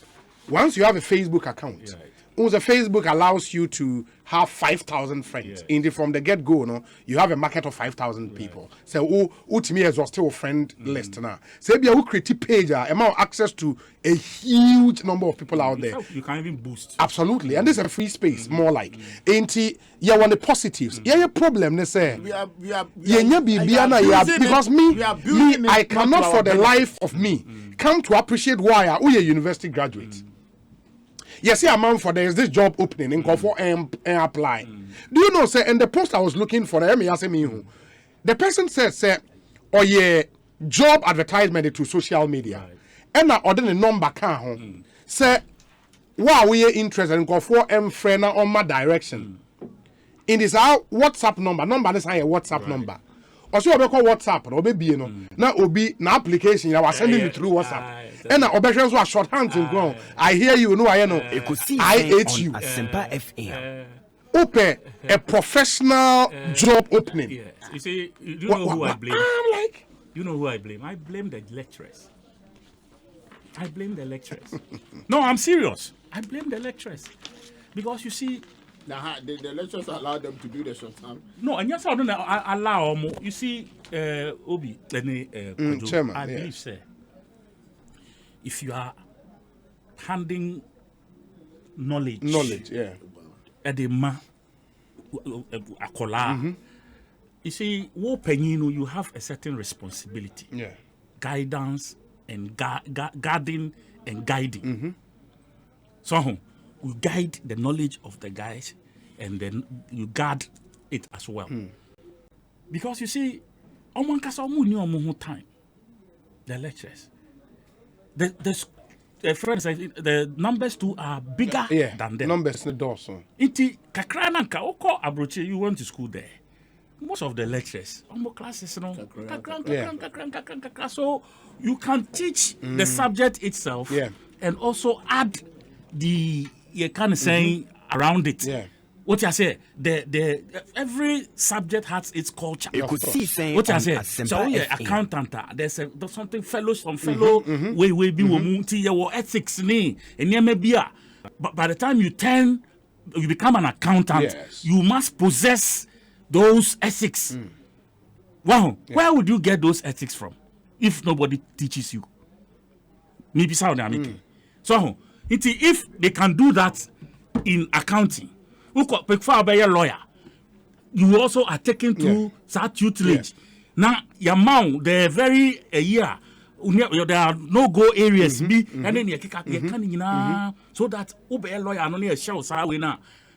Once you have a Facebook account, the Facebook allows you to have 5,000 friends. From the get-go, no, you have a market of 5,000 people. So, to me, is still a friend list now. So, if you create a page, amount access to a huge number of people out there. You can even boost. Absolutely, and this is a free space, more like. Ain't yeah, one of the positives. Yeah, problem. They say. Because me, I cannot for the life of me come to appreciate why I a university graduate. Yes, amount for there is this job opening in for and apply. Do you know, sir? And the post I was looking for, the person said, "Sir, job advertisement to social media." ɛna ɔde ne number ka ho sɛ wa we interest and go for friend na on my direction in this our WhatsApp number this is WhatsApp number also we call WhatsApp no be no na obi na application I was sending you through WhatsApp and na obehwe so a shorthand in ground I hear you no I know I hate you Asempa FM open a professional job opening. Yes. You see, you know who I blame? I'm like, you know who I blame? I blame the lecturers. No, I'm serious. I blame the lecturers. Because you see... The lecturers allow them to do the short term? No, and yes, I don't allow more. You see, Obi, Chairman, I believe, sir, if you are handing knowledge, yeah. Edema, akola. You see, you have a certain responsibility. Yeah. Guidance and guarding and guiding. So you guide the knowledge of the guys and then you guard it as well. Because you see, time, the lecturers, the friends, the numbers too are bigger than them. Numbers the doors. Iti kakrananka oko abroche you went to school there. Most of the lectures, classes, you know, so you can teach the subject itself and also add the kind of saying around it. Yeah. What I say, the every subject has its culture. Ekosiisen What I say, so accountant, there's something some fellow we be multi your ethics ni and but by the time you become an accountant, you must possess those ethics. Wow, where would you get those ethics from if nobody teaches you? Maybe so if they can do that in accounting, lawyer, you also are taken to that tutelage. Now, your mount, they're very a year. There are no go areas, and then you can so that lawyer only a show.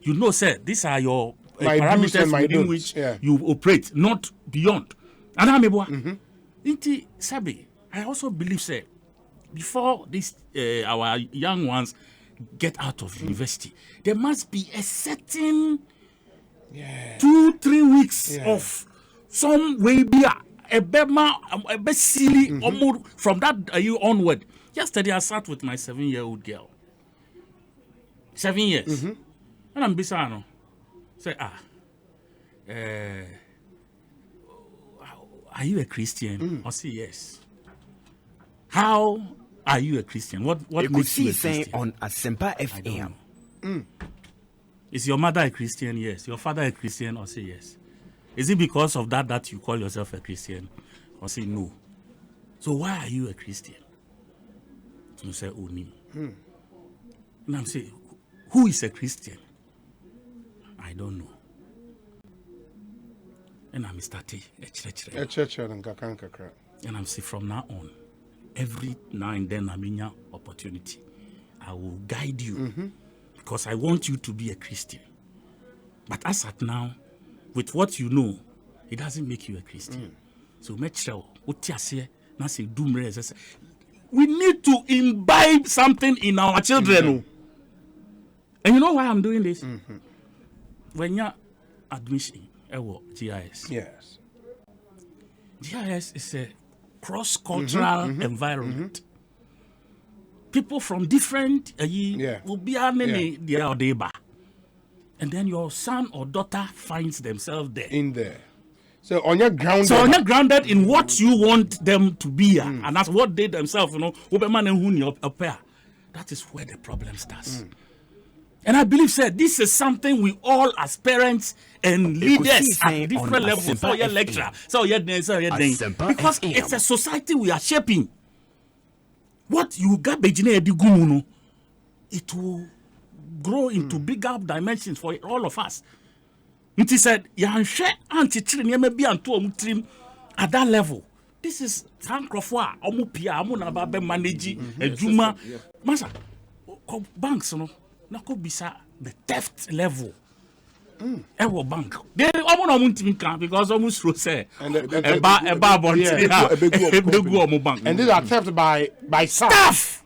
You know, sir, these are your parameters within which you operate, not beyond. And I'm Sabi, I also believe, sir, before this our young ones get out of university, there must be a certain 2-3 weeks of some way be a bit silly almost from that year onward. Yesterday I sat with my 7-year-old girl. 7 years. And I'm Bisano. Say, are you a Christian? I say yes. How are you a Christian? What makes you a Christian? On Asempa FM. Is your mother a Christian? Yes. Your father a Christian? I say yes. Is it because of that you call yourself a Christian? I say no. So why are you a Christian? You say Oni. And I'm saying, who is a Christian? I don't know. And I'm starting a church. And I'm saying from now on, every now and then I'm in your opportunity. I will guide you because I want you to be a Christian. But as at now, with what you know, it doesn't make you a Christian. So make sure we need to imbibe something in our children. And you know why I'm doing this? When you're admission, GIS. Yes. GIS is a cross-cultural environment. People from different will be and then your son or daughter finds themselves there. In there. So on your grounded. So on your grounded in what you want them to be, and that's what they themselves, that is where the problem starts. And I believe, sir, this is something we all as parents and leaders at different levels, so your lecturer, because it's a society we are shaping. What you got, it will grow into bigger dimensions for all of us. It is said, at that level. This is Francophone, manage Juma. Masa, banks, the theft level. Ewo bank. They almost not because almost through say a bar bond bank. And these are theft by staff.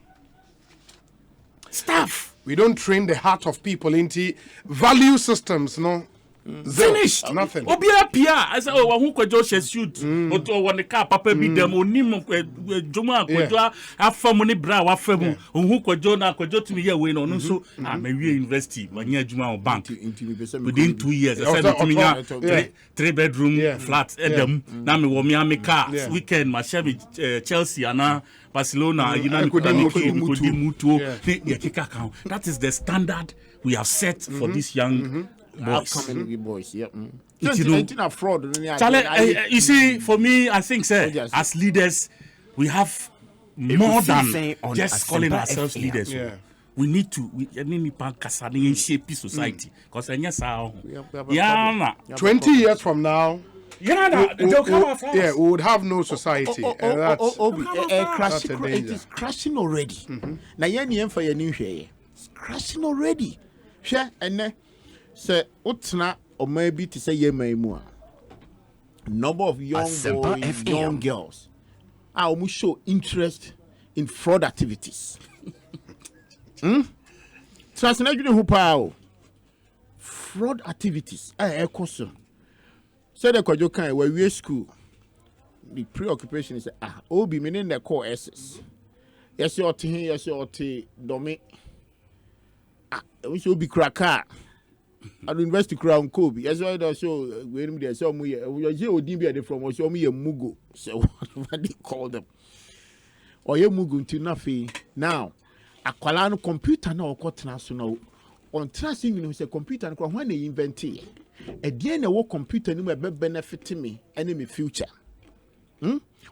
We don't train the heart of people into value systems, no. Finished. Nothing. Obia Pia. I said, oh, who could just shoot? Or one the car, Papa be them, or Nimo, Joma, Quadra, have money bra, what fable, who could Jonah, could to me here, win on so. I'm a university, one year Juma bank. Within 2 years, I said, 3-bedroom flat, Adam, Nami, Wamiami car, weekend, my Chevy, Chelsea, and Barcelona, United That is the standard we have set for this young boys. Yep. Fraud. You see, for me, I think, sir, as leaders, we have more than just calling ourselves leaders. Yeah. We need to shape society. Because 20 years from now, they'll come after us. Yeah, we would have no society. It is crashing already. Now, it's crashing already. Share and say, Utna or maybe to say, ye may more. Number of young boys, young girls are almost show interest in fraud activities. Transnational who power fraud activities. Ekosiisen. So the Kwajokan where we school, the preoccupation is be meaning the core SS. Yes, your tea, yes, your tea, domi. We should be cracker. At University Crown Kobe. Yes, I also when there some we are DB from was me a mugo. So what do you call them? Or ye mugu until nothing. Now, a Kwalano computer now got national on trusting you say computer when they invent it. At the end of what computer no be benefit me and in my future.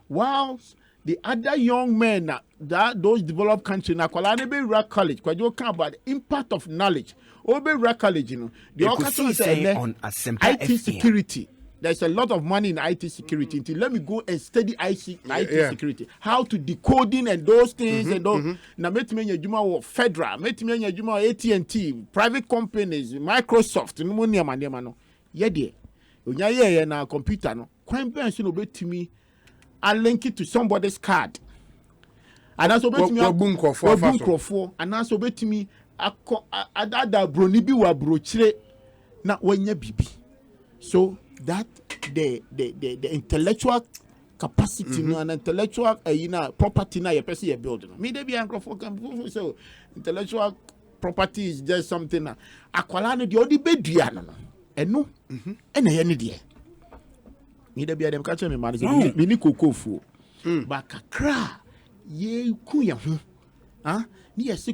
Whilst the other young men that those developed countries na Kwalano be rock college, because you can about the impact of knowledge. Obe rock college, you know. The Ekosiisen on IT security. There's a lot of money in IT security. Until let me go and study IT security. How to decoding and those things and those. Now, make me a juma federal, make me a juma AT&T, private companies, Microsoft, no. Yeah, dear. Yeah, na computer no. Quite bench no bet to me. I link it to somebody's card. And that's obey me. And that's obey to me. Ada broni bi wa brochire na wanya bibi. So that the intellectual capacity and intellectual property na your person you building. Me dey be ankrofo kan so intellectual property is just something na akwala no de odi bedua no. Eno ena ye ne de. Me dey be dem ka che me man say me ni kokofu. Ba kakra ye ku ye ho. Yes,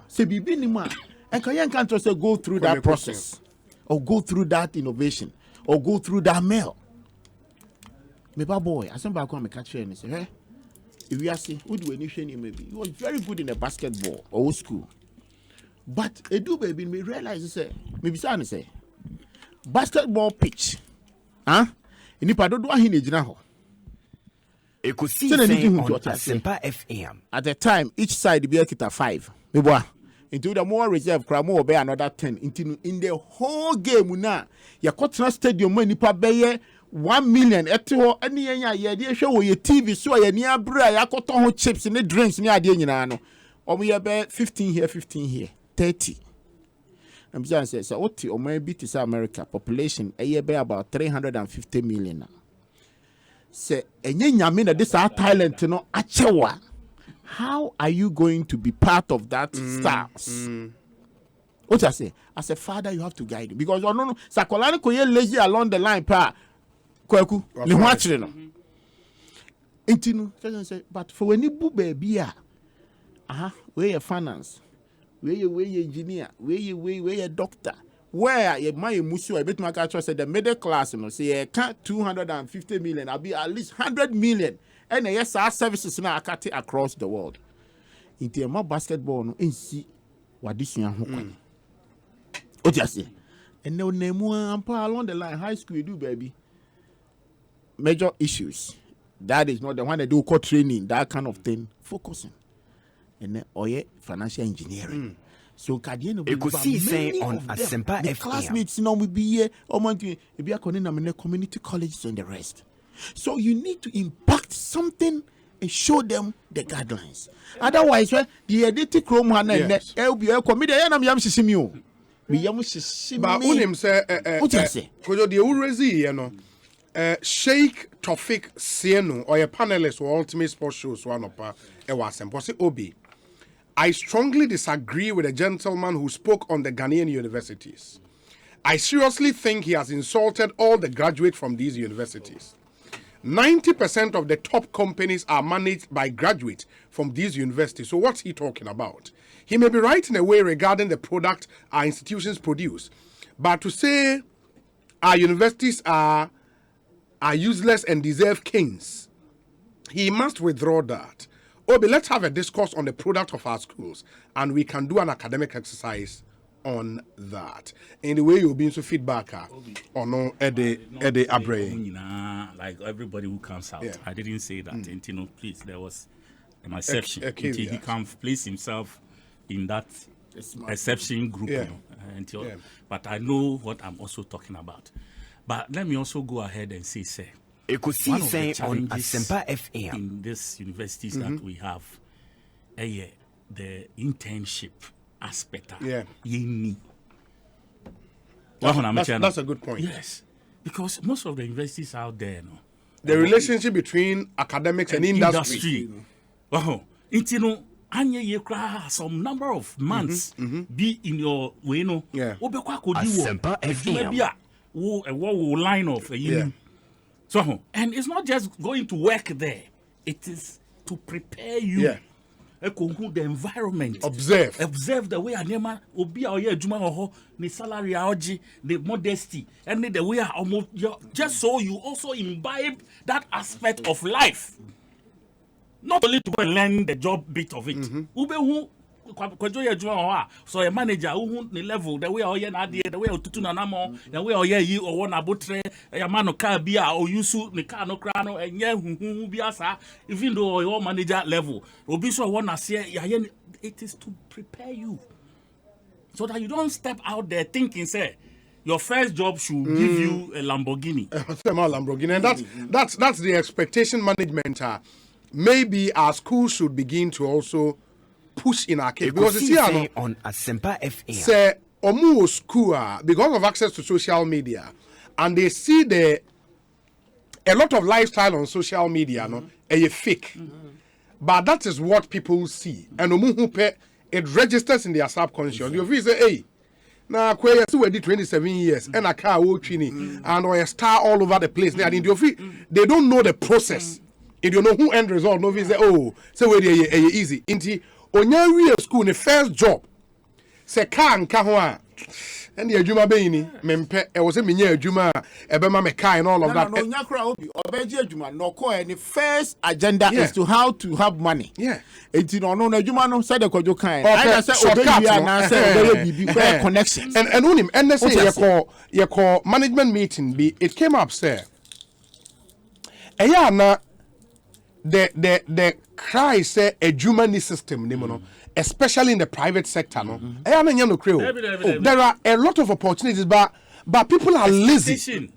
say bibi ni ma. And can can't say go through that process or go through that innovation or go through that mail. Me ba boy, I back on me catch and say, hey, if you see, who do any training maybe? He was very good in the basketball or school. But edu baby me realize say, maybe say basketball pitch. Inipa do ahin ejina ho. Ekosiisen on Asempa FM. At the time, each side be a 5. Into the more reserve, Kramo be another 10. In the whole game, now, your Kotra Stadium, when you pay 1 million, any year, show your TV, so you near bra, ya cotton chips in the drinks near the Yanano. Or we about 15 here, 15 here, 30. I'm just saying, so what or maybe to South America population, a year be about 350 million now. Say, this are talent, you know, achewa. How are you going to be part of that stars? What I say? As a father, you have to guide him. Because no, Sakolani koye lazy along the line, pa. Kweku, ni watching no. Intinu, say, but for when you boo baby, where you finance, where you engineer, where you doctor. Where my musu, I bet my catcher said the middle class, you know, say 250 million, I'll be at least 100 million. And yes, our services now are across the world. In the more basketball, no, and see what this young what you say? And no name one along the line, high school, you do, baby. Major issues. That is not the one that do core training, that kind of thing. Focusing. And then, financial engineering. So Kadian Ekosiisen on Asempa the FM. classmates now will be here or be a community colleges and the rest. So you need to impact something and show them the guidelines. Otherwise, when the edited Chrome and LBL committee, I am Yamsimio. Me Yamusim. But him say, because the Urezi, you know, Sheikh Tofik Sieno or a panelist or ultimate sports shows one of was Obi. I strongly disagree with a gentleman who spoke on the Ghanaian universities. I seriously think he has insulted all the graduates from these universities. 90% of the top companies are managed by graduates from these universities. So what's he talking about? He may be right in a way regarding the product our institutions produce. But to say our universities are useless and deserve kings, he must withdraw that. Obi, let's have a discourse on the product of our schools, and we can do an academic exercise on that. In the way you'll be into feedback or no, Eddie Abre. Like everybody who comes out, I didn't say that. Please, there was an exception. He can place himself in that exception group. But I know what I'm also talking about. But let me also go ahead and say, Ekosiisen on Asempa FM. In these universities that we have, the internship aspect. That's a good point. Yes, because most of the universities out there, the relationship between academics and industry. Some number of months be in your way, Asempa FM. A line of so, and it's not just going to work there, it is to prepare you. The environment. Observe the way a nema obi a oye adwuma ho the salary aoji, the modesty, and the way almost just so you also imbibe that aspect of life. Not only to go and learn the job bit of it. So a manager who the level the way the way tutu na namo the way you or one abotre a man car bia or yusu the car no crano and biasa even though your manager level obi so one it is to prepare you so that you don't step out there thinking say your first job should give you a Lamborghini. And that's the expectation management. Maybe our schools should begin to also push in our case because you see on Asempa FM. Say omu school because of access to social media, and they see a lot of lifestyle on social media, fake, but that is what people see, and omu it registers in their subconscious. You feel say, hey, now Kwe we did 27 years, and a car training, and or a star all over the place. They don't know the process. If you know who end result, no say, oh, say we easy. Inti Onya real school the first job se car nka ho a and the adwuma be ni mempe e wo se menya adwuma e be ma me car and all of that. No onya kra obi obeji adwuma no ko any first agenda is to how to have money. Enti no adwuma no say the kojo kan I say obeji na say obeji bibi for connections. And unim and they say you call management meeting be it came up say na the cry say a human system, especially in the private sector. There are a lot of opportunities, but people are lazy.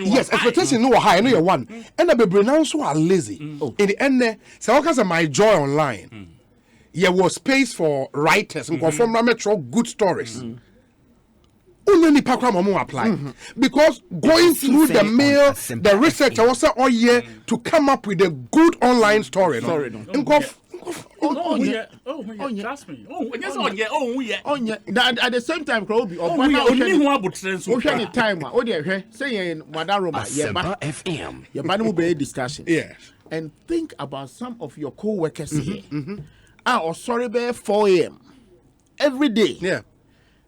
Yes, expectation no high, no you're one. And the baby now so are lazy. In the end, so what can my joy online? There was space for writers and confirm metro good stories. Only program apply because going through the mail, the research also all year to come up with a good online story. Trust me. At the same time, Krobi, or time, say Madam Roma, FM. Your man will be discussion. And think about some of your co-workers here. Or sorry, by 4 a.m. every day.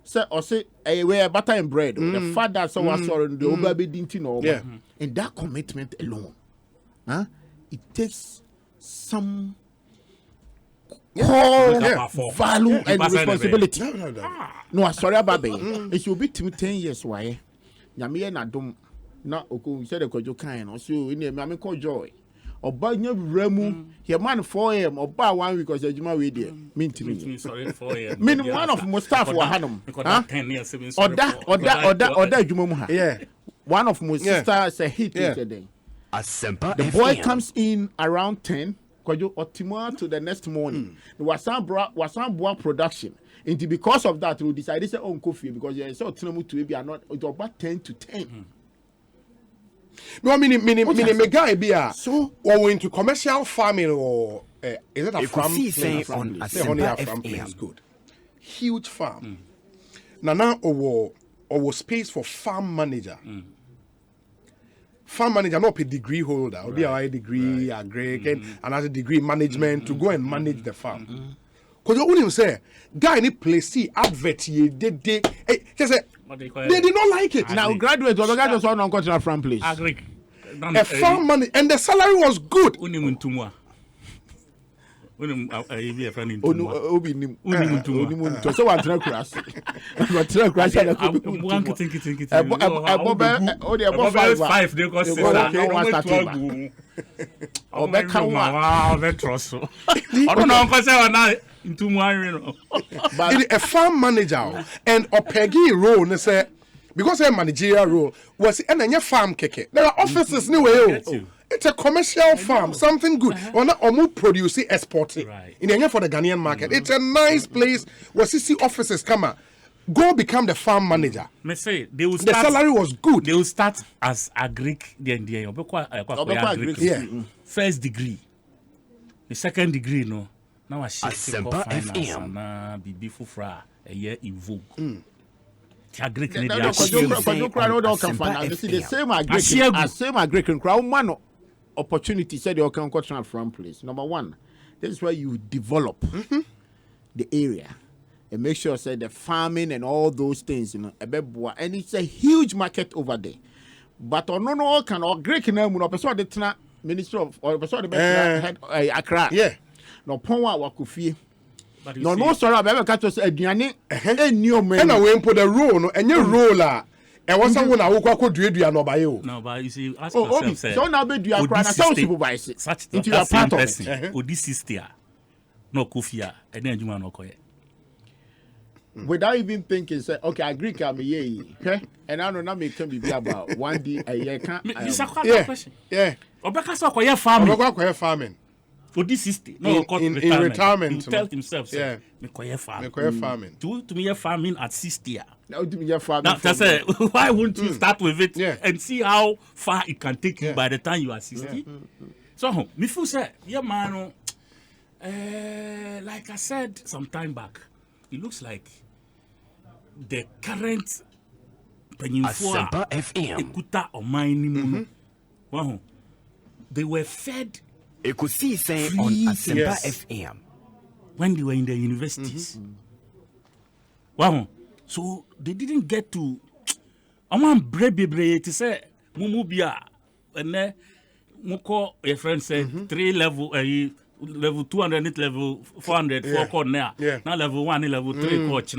So, or say, wear butter and bread. The father so was sorry, the baby didn't know. And that commitment alone, it takes some value and responsibility. No, sorry about it. It should be 10 years. Why? Yamia na dum na oku said the kojo kind or so in the mammy called joy. Oba nya remu. He man 4 a.m. Oba 1 week or Juma we there. Mean to me. Sorry 4 a.m. Mean one of Mustafa wa hanum. Huh? 10 years Oda Juma mu ha. Yeah. One of my sister say hit today. Asempa The boy FM. comes in around 10. Kwajo Otima to the next morning. The Wasan production. And because of that, we decided to say on coffee because you saw Tinamu to be not it was about 10 to 10. No, I mean, me guy be a so or into commercial farming or is it a farm place? On Only a Asempa farm place FM. good. Huge farm. Now or space for farm manager. Farm manager not a degree holder, or a degree agric and another degree management to go and manage the farm. Because you wouldn't say, guy any place see advert ye they just say they did not like it. Now graduate or graduate one on continental farm place. Agric. A farm money and the salary was good. Unimuntumwa. A friend in Obi nim. Unimuntumwa. To so one track crash. But track crash. One think. About 5 they cost I don't know because I now into one. But a farm manager and a peggy role, they say, because a managerial role was and then your farm keke. There are offices anyway. It's a commercial farm, something good. Or not or produce exporting in the for the Ghanaian market. It's a nice place where CC offices come out. Go become the farm manager. Me say they will The start. salary was good. They will start as agric. Then first degree, the second degree no. Now I shift to Asempa finance FM. na bibi fufra a year in vogue. Agric The need same agric crowd man opportunity said you can continental farm place. Number one, this is where you develop the area. And make sure say the farming and all those things, you know, and it's a huge market over there. But on no can or Greek name no person the minister of or person the head Accra. Yeah. No ponwa wakufie. But No sorry about catch us aduane e new man. And I went put the role no and your role and once I want to walk out do no by you. No, but you see, ask Obi, yourself, so now be do you Accra na so supervise it. such Into your part of it. Odi sister, no kufia, and then you no koye. Without even thinking, say, okay, I agree, I'm okay, and I know now me can be about 1 day a year. Question. Yeah. Obeka so koye farming. I'm going to farming. Odi sister, no In retirement, he tell himself, say, yeah. me koye farming. Farming. To me, farming at 60. Now do me your farming. That's why won't you start with it Yeah. and see how far it can take you by the time you are 60? So, me feel say, yeah, man, like I said some time back, it looks like the current Asempa FM. Ekuta or mining, wow, they were fed Ekosiisen on Free, Asempa yes. FM. when they were in the universities. Wow, so they didn't get to. I'm brave to say, Mumubia, and then Muko, a friend said, 3 level, level 200, level 400, 4 corner. Yeah. Now level 1, level 3 coach.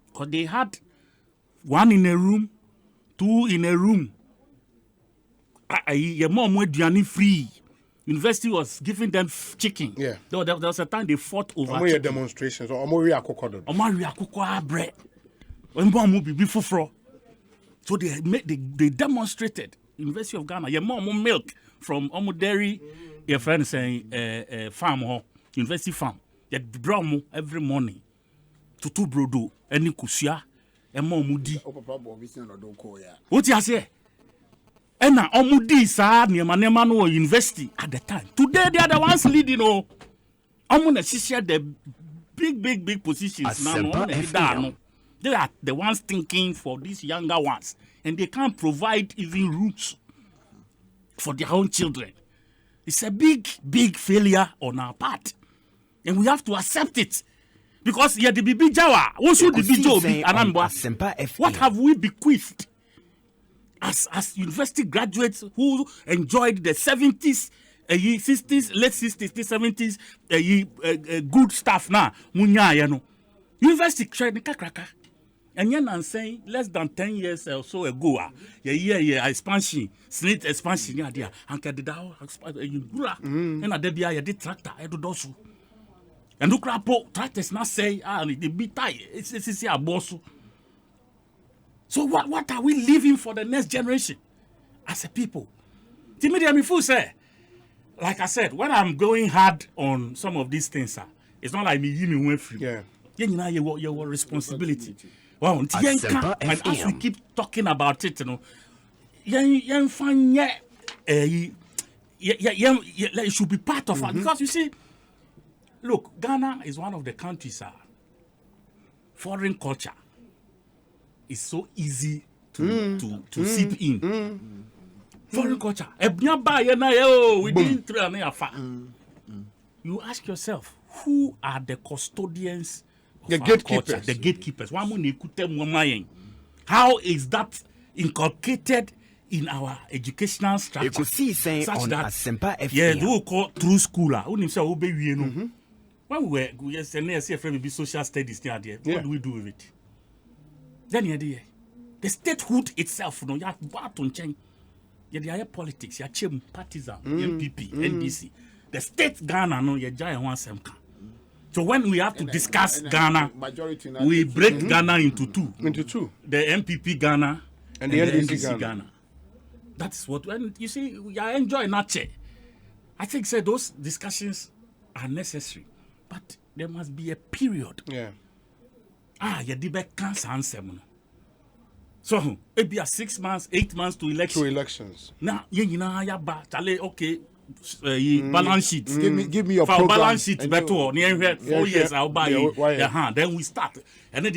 Because they had 1 in a room, 2 in a room. Your mom went free. University was giving them chicken. Yeah. There was a time they fought over I'm chicken. demonstrations or I'm going to Omari akukwa bread. When be before. So they demonstrated. University of Ghana. Your mom milk from Omuderi. Your friend saying farm ho. University farm. You brought mo every morning. Tutu brodo. Any kusia. Emo mudi. What you say? And now omudi sa nema no university at the time. Today they are the ones leading. Oh, omuna share the big positions now. No. They are the ones thinking for these younger ones, and they can't provide even roots for their own children. It's a big failure on our part, and we have to accept it because the BB Jawa, also the BB Anambra. What have we bequeathed as university graduates who enjoyed the 70s, 60s, late 60s, 70s, good stuff now? Munya, you know, university training kraka. And yet I'm saying less than 10 years or so ago, expansion, slate expansion, yeah, dear, and can and a debia, did tractor, I do those. And look, tractors not say, they be tight, it's a boss. So what are we leaving for the next generation as a people? Timothy Amifu say, like I said, when I'm going hard on some of these things, it's not like me went free. Yeah. You know your responsibility. Well, and as we keep talking about it, you know, it should be part of it because you see, look, Ghana is one of the countries. Foreign culture is so easy to seep in. Foreign culture. You ask yourself, who are the custodians? The gatekeepers. The gatekeepers. How is that inculcated in our educational structure? Ekosiisen on Asempa FM. Yeah, do call through school. When we were social studies there, what do we do with it? Then the statehood itself, you have to change. Yeah, politics, partisan, MPP, NDC. The state Ghana, no, so when we have to discuss Ghana, we break Ghana into two. The MPP Ghana and the NDC Ghana. That's what, when you see, we are enjoying that. I think those discussions are necessary, but there must be a period. Yeah. You debate cancer answer. So it be 6 months, 8 months to election. To elections. Now, okay. Balance sheet. Give me your for program. Balance sheet better. 4 years I'll buy you. Then we start. And then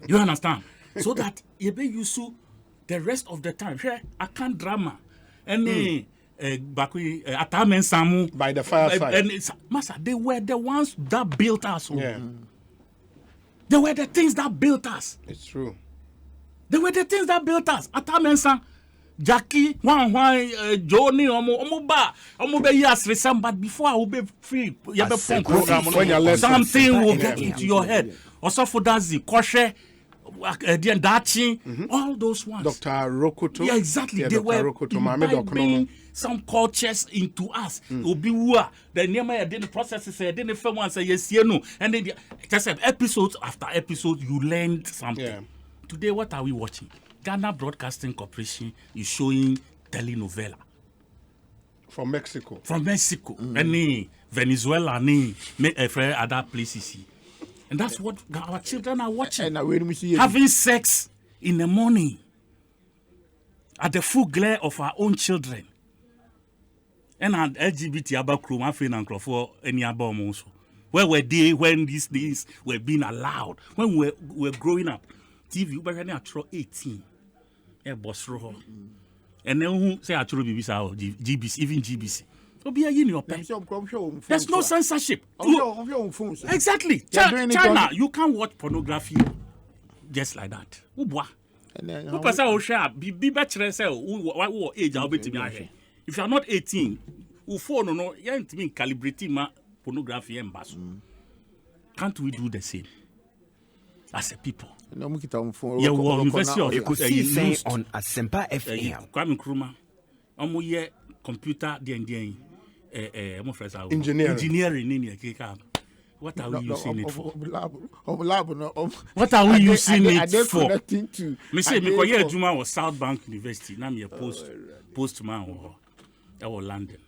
you understand? So that you be used to the rest of the time. Here, I can't drama. Any Atamen Samu by the fireside. And Master, they were the ones that built us. Yeah. They were the things that built us. It's true. They were the things that built us. Atamen Sam. Jackie, Johnny, but before I will be free, you have a phone program. Something will get into your head. Also for Dazi, Koshe, Dachi, all those ones. Dr. Rokoto. Yeah, exactly. They were imbibing some cultures into us. Obiwa, the name I didn't process it, I didn't film one say yes, no. And then just episode after episode, you learned something. Yeah. Today, what are we watching? Ghana Broadcasting Corporation is showing telenovela. From Mexico. Any Venezuela, any other places. And that's what our children are watching. Having sex in the morning at the full glare of our own children. And LGBT abakrum afin and for any abom. Where were they when these things were being allowed? When we were growing up, TV we were 18. And then who say actually BBC or GBC, even GBC. So be a union. There's no censorship. Exactly. China, you can't watch pornography just like that. Who pass out share be better say what age I'll be to me. If you are not 18, who phone no you ain't mean calibrating my pornography and bass. Can't we do the same as a people? University of Ekosiisen on Asempa FM. Kwame Nkrumah. Ye computer engineering in here. What are we using it for? What are we using it for? Me say me koye adwuma was South Bank University. Na me a postman or London.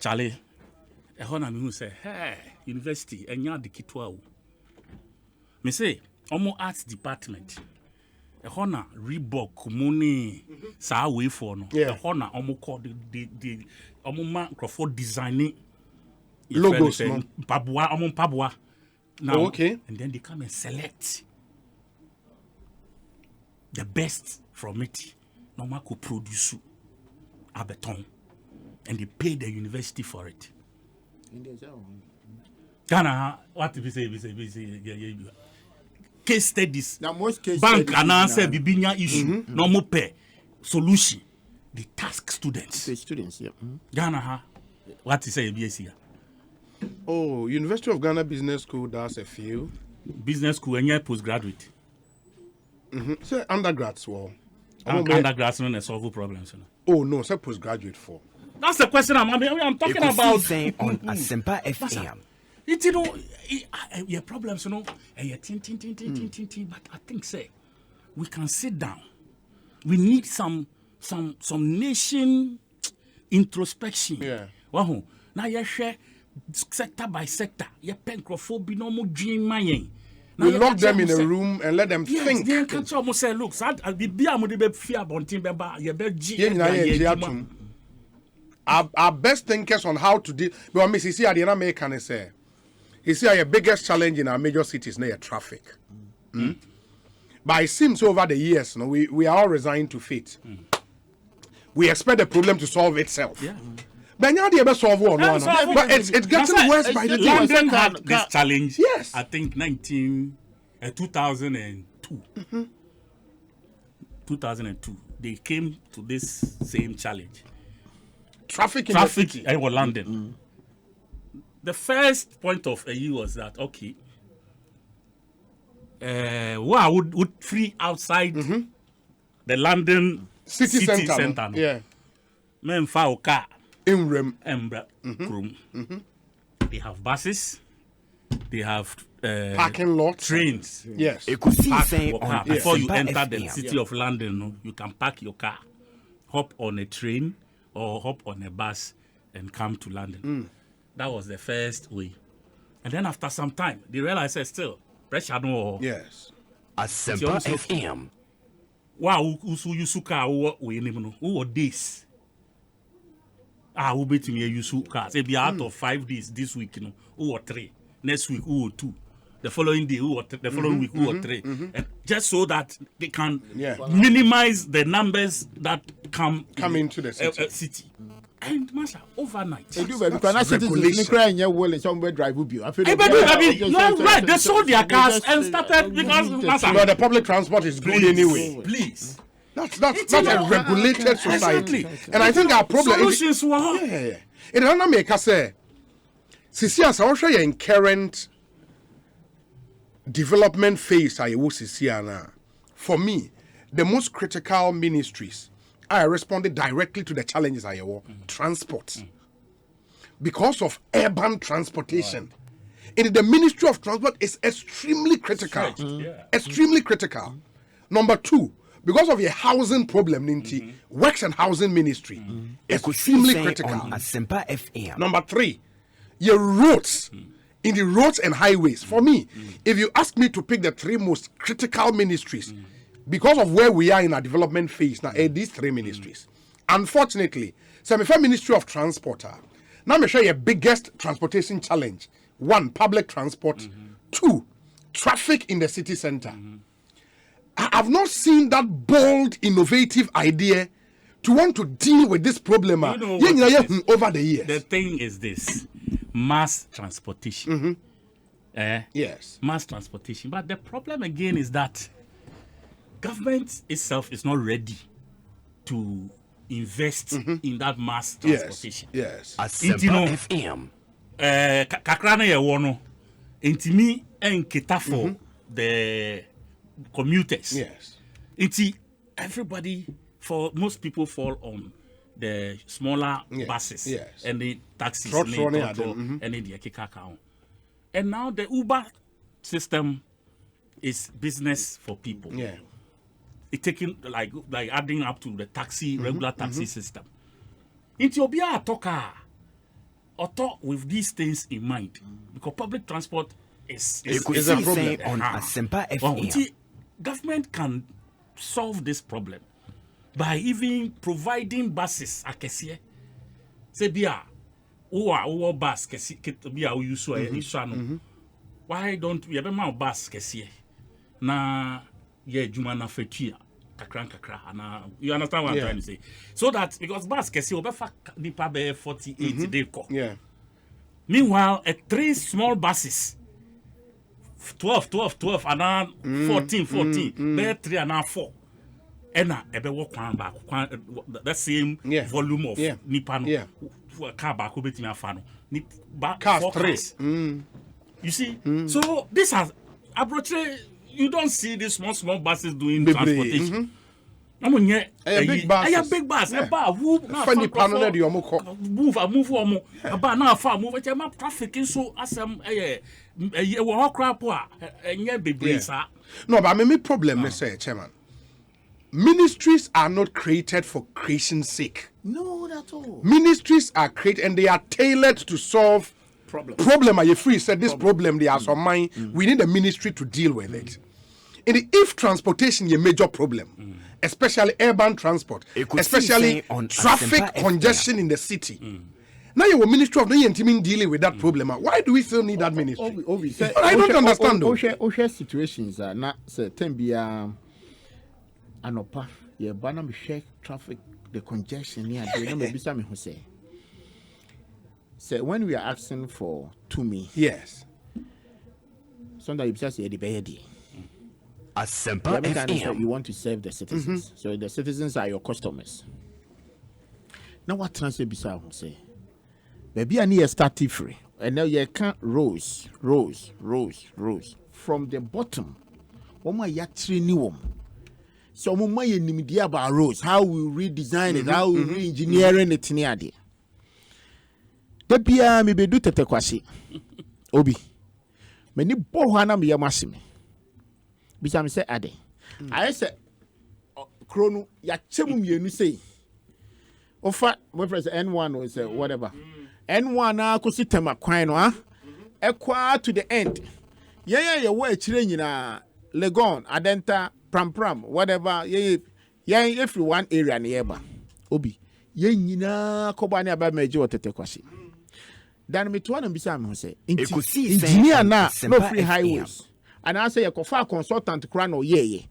Charlie, e ho na me hu say, "Hey, university enya de kitwa o." Me say Omo arts department. A honor Reebok money sa way for no. A honor omo call the omo man Crawford designing logos Pabua omo Pabua. Now okay. And then they come and select the best from it. Normal could produce a beton. And they pay the university for it. Ghana, what we say. Case studies. Bank announce bibinya issue. No more pay solution. The task students. The students, yeah. Ghana, what is a BSc? Oh, University of Ghana Business School does a few. business school and you're postgraduate. Say undergrads well. Undergrads don't solve problems. Oh no, say postgraduate for. That's the question I'm talking about. Ekosiisen on Asempa FM. Your problems, but I think say we can sit down. We need some nation introspection. Yeah. Wow. Now you share sector by sector. You penchrophobia no more dream mayen. We lock them in a room and let them think. Yes, they can almost say, look, our best thinkers on how to deal. But Miss, you see, at the end, can say, you see, our biggest challenge in our major cities now traffic. But it seems over the years, we are all resigned to fate. We expect the problem to solve itself. Yeah. But now they solve one. But it's getting worse by the day. London had this challenge. Yes. I think 2002. 2002. They came to this same challenge. Traffic in London. The first point of view was that okay. Would free outside the London city center. Yeah. Men file car. In They have buses. They have parking lots. Trains. Yes. Ekosiisen Before you enter the city of London, you can park your car, hop on a train or hop on a bus and come to London. That was the first way. And then after some time, they realized that still pressure no. Yes. Asempa FM. Wow, usu car who days. Who bet me use cars? It be out of 5 days this week, who or 3. Next week, who or 2. The following day, who or the following week, who or 3. And just so that they can minimize the numbers that come into the city. And Masha, overnight. They do, but cannot citizens crying your well and somewhere drive with you. I feel you're right. They sold their cars and started because but the public transport is good anyway. Please. That's a regulated society. Exactly. And I think our problem solutions were it doesn't make us say Sisias I show you in current development phase I was Sisiana. For me, the most critical ministries I responded directly to the challenges I have. Transport. Because of urban transportation. In the Ministry of Transport is extremely critical. Extremely critical. Number 2, because of your housing problem, Works and Housing Ministry extremely critical. On Asempa FM. Number 3, your roads. In the roads and highways. For me, if you ask me to pick the 3 most critical ministries, because of where we are in our development phase now, these 3 ministries. Unfortunately, Semifa Ministry of Transport. Now I'm show you biggest transportation challenge. 1, public transport. 2, traffic in the city center. I have not seen that bold, innovative idea to want to deal with this problem over the years. The thing is this: mass transportation. Yes, mass transportation. But the problem again is that government itself is not ready to invest in that mass transportation. Yes. Asempa FM. Kakrana ye wono. Intimi enketa for the commuters. Yes. Everybody, for most people, fall on the smaller buses and the taxis and the kikaka. And now the Uber system is business for people. Yeah. It's taking like adding up to the taxi, regular taxi system. Ethiopia talk with these things in mind because public transport is a problem. On Asempa FM. Government can solve this problem by even providing buses akesie. Say bia o bus kesi bia o use no. Why don't we have a bus kesie? Na ye juma na fetua kakra na you understand what I'm trying to say? So that because bus kesie obefa nipa be 48 dey ko. Yeah. Meanwhile, 3 small buses 12 and 14 there 3 and 4 and ebe wo kwan back the same volume of nipa no car back betimi afa no cars 3 you see so this has Abroche, you don't see these small buses doing transportation. No one yet. A big bus. A big bus. A bar. Funny panel the move. A bar now far move. A map traffic in so as a crap. And yet be sir. No, but I mean, problem, Mr. Chairman. Ministries are not created for creation's sake. No, that's all. Ministries are created and they are tailored to solve problem. Are you free? Said this problem they are some mine. We need a ministry to deal with it. If transportation is a major problem, especially urban transport, especially traffic congestion in the city. Now you are Ministry of the Intimate dealing with that problem. Why do we still need that ministry? I don't understand though. Situations are not certain be anopa ye bana me share traffic the congestion here dey no be some who say when we are asking for to me. Yes. Sometimes you just say the bayadi. Asempa FM. You want to serve the citizens. So the citizens are your customers. Now what transfer bisa who say? Baby I need a start free. And now you can't rows from the bottom. Oma ya training. So mama ye nimidi about roads, how we redesign it, how we re-engineering it near there. The bia me be do tete kwasi. Obi. Many bohana me yamasime. Bisa me say ade. I say chrono ya chemu mienu say. Ofa my friend N1 or say whatever. N1 na ko sistema kwan no ah. Ekwa to the end. Yeah wo akire nyina Legon Adenta Pram, whatever, if you one area nearby, Obi, ye nyina kobani about major tete kwasi. Dan me to one be some who say, engineer na no free highways. And I say a cofa consultant crown or ye.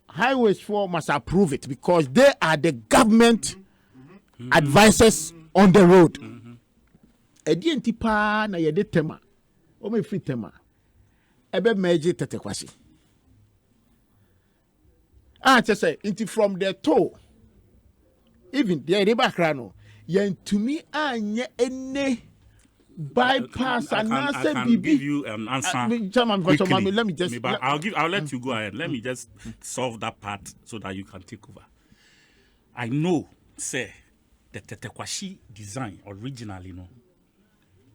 Highways for must approve it because they are the government advisors on the road. Edienti pa na ye de tema. O me free tema. Ebe major tete kwasi. Just say into from the toe, even the background, yen to me anye any bypass and answer. I can give you an answer. Let me just. I'll let you go ahead. Let me just solve that part so that you can take over. I know, say, the Tetekwashi design originally,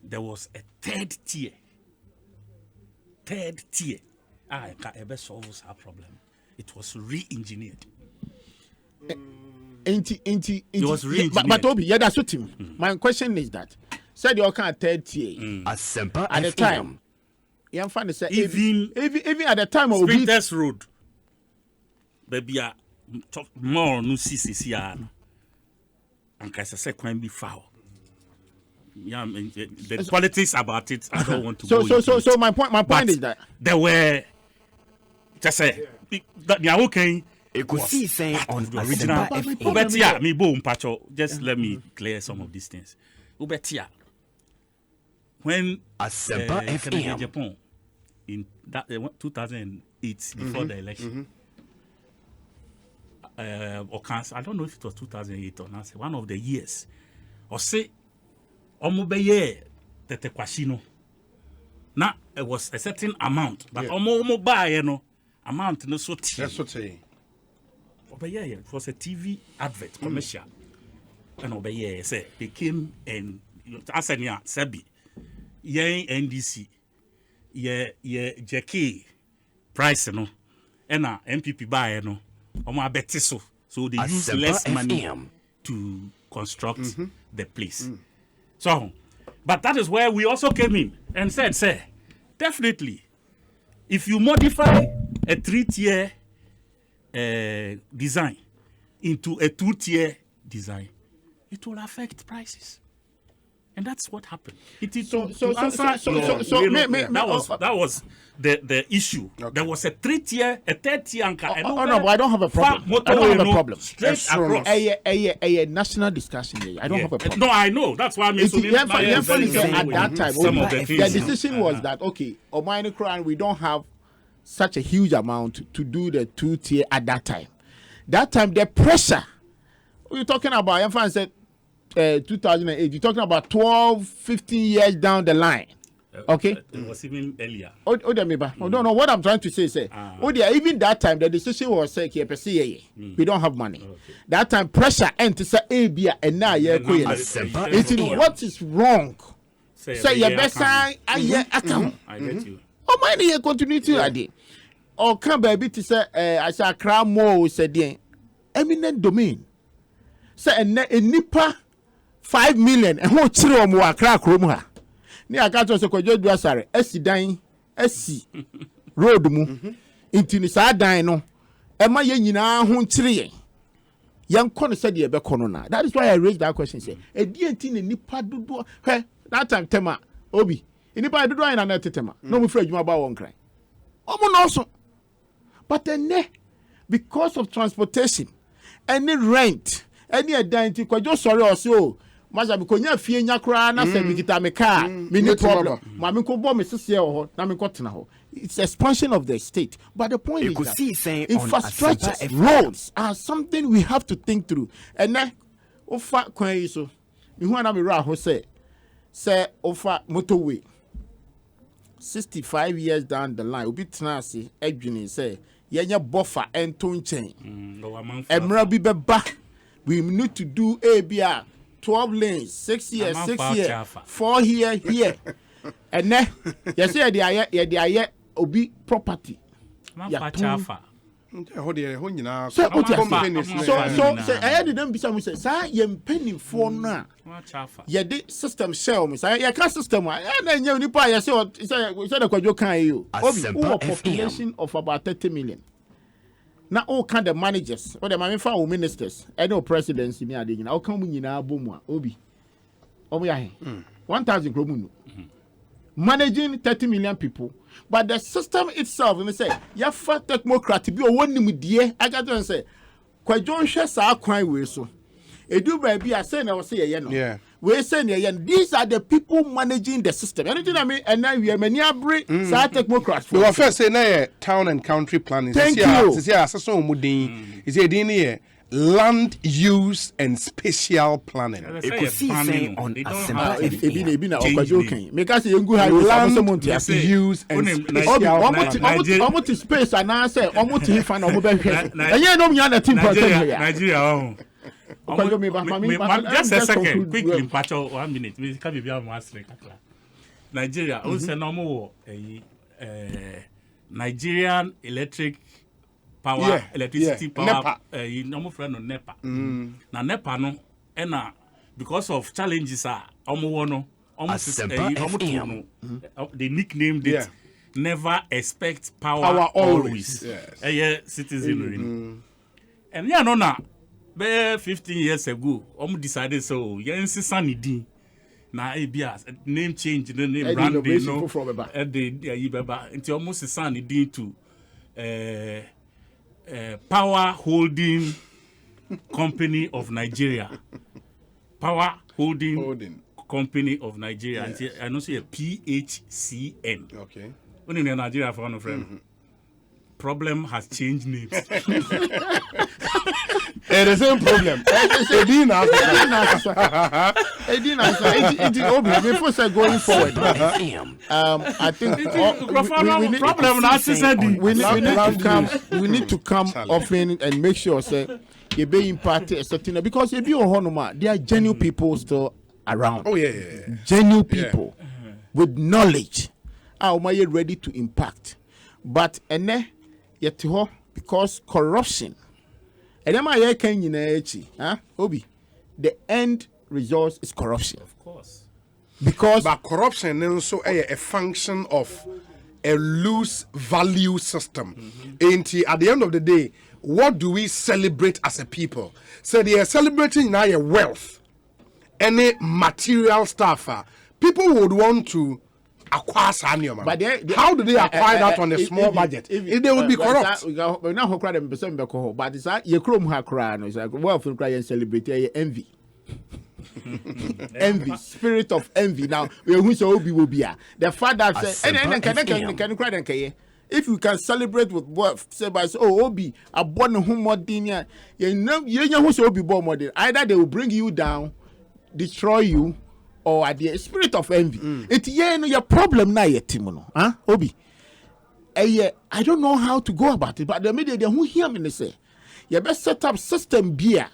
there was a third tier. I can ever solve our problem. It was re-engineered. It was re-engineered. But Obi, yeah, that's what him. My question is that said you can't third tier at the time. Yeah, I'm fine to say even at the time of Sprinters Road, baby, more no CCCR, and I say can be foul. Yeah, I mean, the politics about it. I don't want to. So my point is that there were just say. Okay. Ekosiisen on original Ubetia, me bo mpacho. Just let me clear some of these things. Ubetia. When Asempa FM Japan in that 2008 before the election. I don't know if it was 2008 or not. One of the years. Or say omobeye tetekwashino. Now it was a certain amount, but omo buy amount no so tea. That's what I. It was a TV advert commercial. And say they came and Asania Sabi, NDC, JK price no, and MPP buy no, betiso. So they use less money to construct the place. So, but that is where we also came in and said, say, definitely, if you modify a 3-tier design into a 2-tier design, it will affect prices. And that's what happened. That was the issue. Okay. There was a 3-tier, a 3rd-tier anchor. No, but I don't have a problem. I don't have a problem. Straight across. A national discussion here. I don't have a problem. No, I know. That's why I'm at that time, the decision was that, okay, Omaini Crown, we don't have such a huge amount to do the 2-tier at that time. That time, the pressure, we're talking about, Enfan said, 2008, you're talking about 12, 15 years down the line. Okay. It was even earlier. Oh, no, what I'm trying to say is, even that time, the decision was say, we don't have money. Okay. That time, pressure and to say, and now what is wrong? Say, your best sign, I get you. Oh, my dear, continuity, I did. Or come baby to say, I shall cry more, said the eminent domain. Say, a nipa 5 million, and what children more crack room. Ni akato se kwajo duasare asi dan asi road mu intini sa dan no e ma ye nyina ho nkire ye yanko no se de be kono na. That is why I raised that question, say e die ntini nipa dodo he that time tema obi nipa dodo ayi na na tetema no mu fra adwuma ba won kran omo no so but then because of transportation any rent any identity kwajo sorry also Maja bikonya fie nya kra na se bikita me car me no problem ma me ko bo me sese ho na me ko tena ho. It's expansion of the state, but the point is that infrastructure roads are something we have to think through. And then ofa kwan yi so me hu na me ra ho say ofa motorway 65 years down the line obi tena ase adwini say yenya buffer ento nchen emra bi beba we need to do ABR 12 lanes, 6 years, 6 years, 4 here. And then, you say, the obi property. So I didn't be some say, sir, you're penny for now. Yeah, the system shell me. Say, yeah, system. And then you nipa, you say, the kwajo kan you. Obi, population of about 30 million. Now all kind of managers, or the manufacturing ministers, I know presidency me ading. I'll come in Abumwa, Obi. 1,000 kromu. Managing 30 million people, but the system itself, and they say, ya fat technocrat be one with dear. I got to say, Kwajon shares our crime way so. A do baby, I say, I will say, yeah. We're saying, these are the people managing the system. Anything I mean, and now we are many abri, technocrats. We were first saying, town and country planning. Thank you. Is a land use and spatial planning. Ekosiisen on Asempa FM. Because you go have land use and spatial. Almost space and I say, almost if I know better. And you know me on the team. Nigeria. Just a second, quickly, 1 minute. We can be Nigeria, also normal Nigerian electric power, electricity power, normal friend on NEPA. Now NEPA no, and because of challenges are almost they nicknamed it never expect power always. Citizenry. And yeah, no, now. 15 years ago, decided so. Sunny D. Now, name change, the name brand, until almost Sunny D to Power Holding Company of Nigeria. Power Holding Company of Nigeria. Until I know say a PHCN. Okay. Only in Nigeria for one friend. Problem has changed names. The same problem. Before going forward, I think we need to come often and make sure say you be impacted a certain because if you are there are genuine people still around. Oh yeah. Genuine people with knowledge are ready to impact, but yet because corruption. And then my can Obi, the end result is corruption. Of course. Because but corruption is also a function of a loose value system. And at the end of the day, what do we celebrate as a people? So they are celebrating now your wealth, any material stuff. People would want to acquire Sanyoma. But how do they acquire that on a small budget? If they would be corrupt. We're not cry them but it's like your chrome hakra. It's like well for crying celebrate envy. Envy, spirit of envy. Now we will be the father said and can cry and kay. If you can celebrate with what say by Obi a born home modern, you know who's Obi born modern. Either they will bring you down, destroy you, or at the spirit of envy. It's your problem now, Timono. Huh? Obi. I don't know how to go about it, but the media they who hear me say, you best set up system beer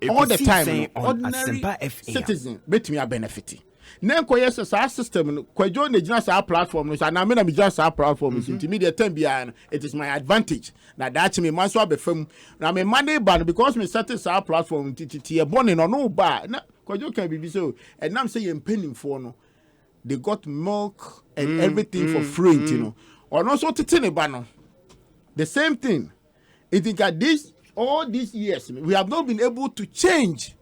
all the time. Ordinary citizen bet me a benefit. Then yes, our system, join the just our platform, and I mean I'm just our platform. Media 10 beer, it is my advantage. Now that's me, man, so I be film. Now me money ban because me set this our platform. Tia born in or no bar. Now, you can be so, and now I'm saying penning for no. They got milk and everything for free, you know. Or also to banner. The same thing. It is that all these years we have not been able to change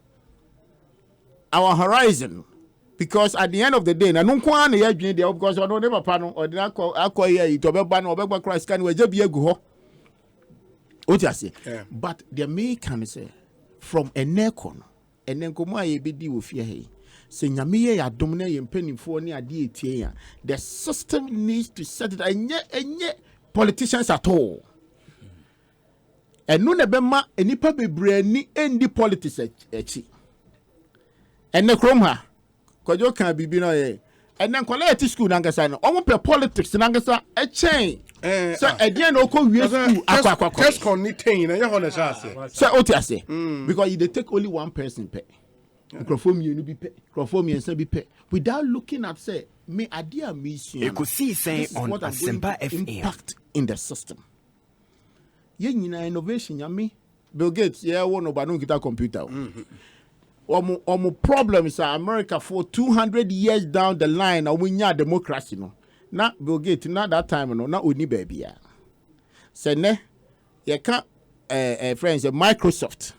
our horizon because at the end of the day, na no kwa na yadwene dey because I don't never pano or dey akọ here to be ban or be Christ can we just be egu ho. What you say? But the me can say from a nekon and then komo aye be di wo fie he. Say nyame ye adom na ye mpanimfo ne ade etie ya. The system needs to set it enye politicians at all. And no ne bema enipa bebre ni endi politics echi. And ne krom ha kwajo kan bibi no ye. And then collect school nangasa no. Omo pe politics nangasa e chain. So again oko wie school akwa. Just contain na ye ho na sha say. So what you say? Because they take only one person pay. Without looking at say me idea mission Ekosiisen on Asempa FM impact in the system. Yenina innovation yami Bill Gates one over no kita computer. Omo problems are America for 200 years down the line and we nya democracy no. Na Bill Gates na that time no na oni baby ya. Say ne ye can friends Microsoft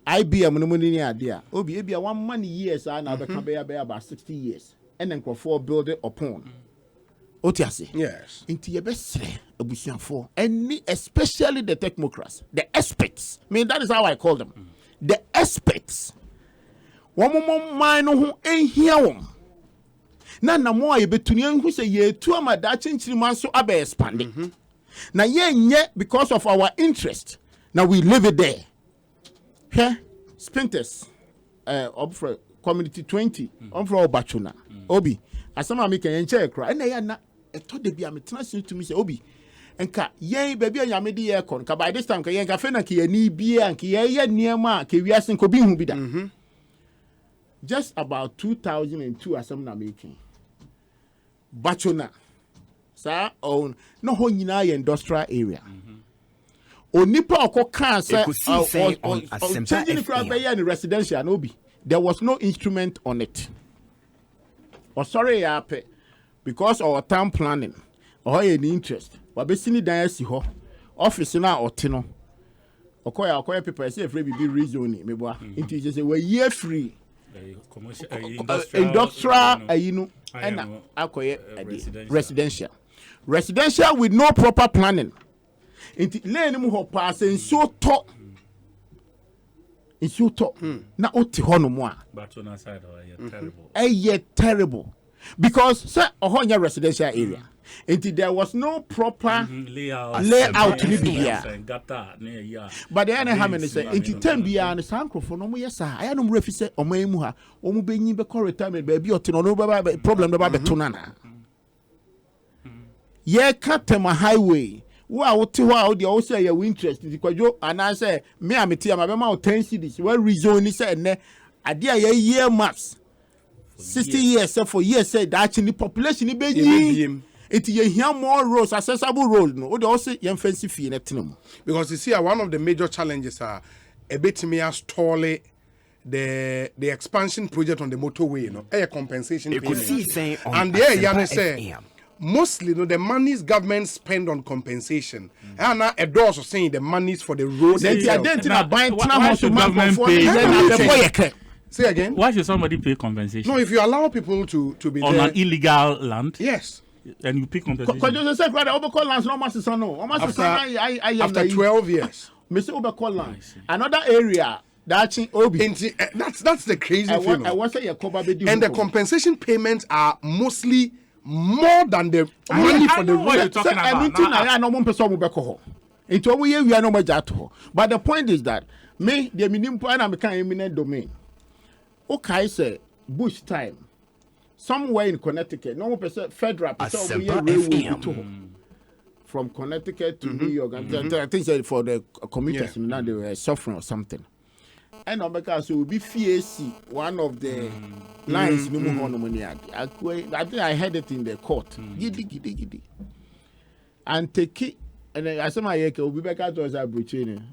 IBM no money idea. Obi ebia 1 money years na be can be about 60 years. And then for build it upon. Otiase. Yes. Into your best abusian for any especially the technocrats, the experts. I mean that is how I call them. The experts. One more mind who ain't here. Na more ye betuni who say ye two ama da chinchiri man so abe expanding. Na ye because of our interest. Now we live it there. Here, Spinters, for community 20, for Bachuna, Obi, as some make a check cry, and I am not a told the be a metrasi to me, say Obi, and ka, yea, baby, I am a dear con, by this time, Kayanka Fenaki, and beer, and Kia near Mark, Kivias and Kobi who be done. Just about 2002 as some making. Bachuna, sir, own no Honina industrial area. Onipa okoka say changing the crowd by in residential no be there was no instrument on it. Oh sorry because our town planning or any interest but basically dan si ho office na otino okoya people say free be reason me boa into just say we year free commercial industrial ayinu and akoye residential with no proper planning. Inti lane mu ho pass in so to na oti ho no mu a but on our side terrible terrible because say ohonya residential area inti there was no proper layout ni bia but the other hand say inti time bia na sankrofo no mu yesa aya no mu refi say oman mu ha omu benyi be retirement ba bi oti no no problem ba beto na ye katema highway wa wote ho a wo de wo say your interest di kwadwo ana say me ameti am abema 10 cities we reason ni say ne ade a year maps 60 years for years say that actually population ni be yi it ye hear more roads accessible road no wo de wo say your fancy fee na tenam because you see one of the major challenges are a bit me stall the expansion project on the motorway a compensation payment and there Yana say mostly, the monies government spend on compensation. And now a door also saying the monies for the roads. Why should government pay? Say again. Why should somebody pay compensation? No, if you allow people to be on there, an illegal land. Yes. And you pay compensation. After 12 years. Another area. That's the crazy thing. And the compensation payments are mostly more than the money for the road. But the point is that me the minimum point I'm eminent domain. Okay, say Bush time. Somewhere in Connecticut, no person federal from Connecticut to New York. I think that for the commuters now they were suffering or something. And because it will be FAC, one of the lines. I think I heard it in the court. Giddy. And take it, and I said my echo will be back out to us at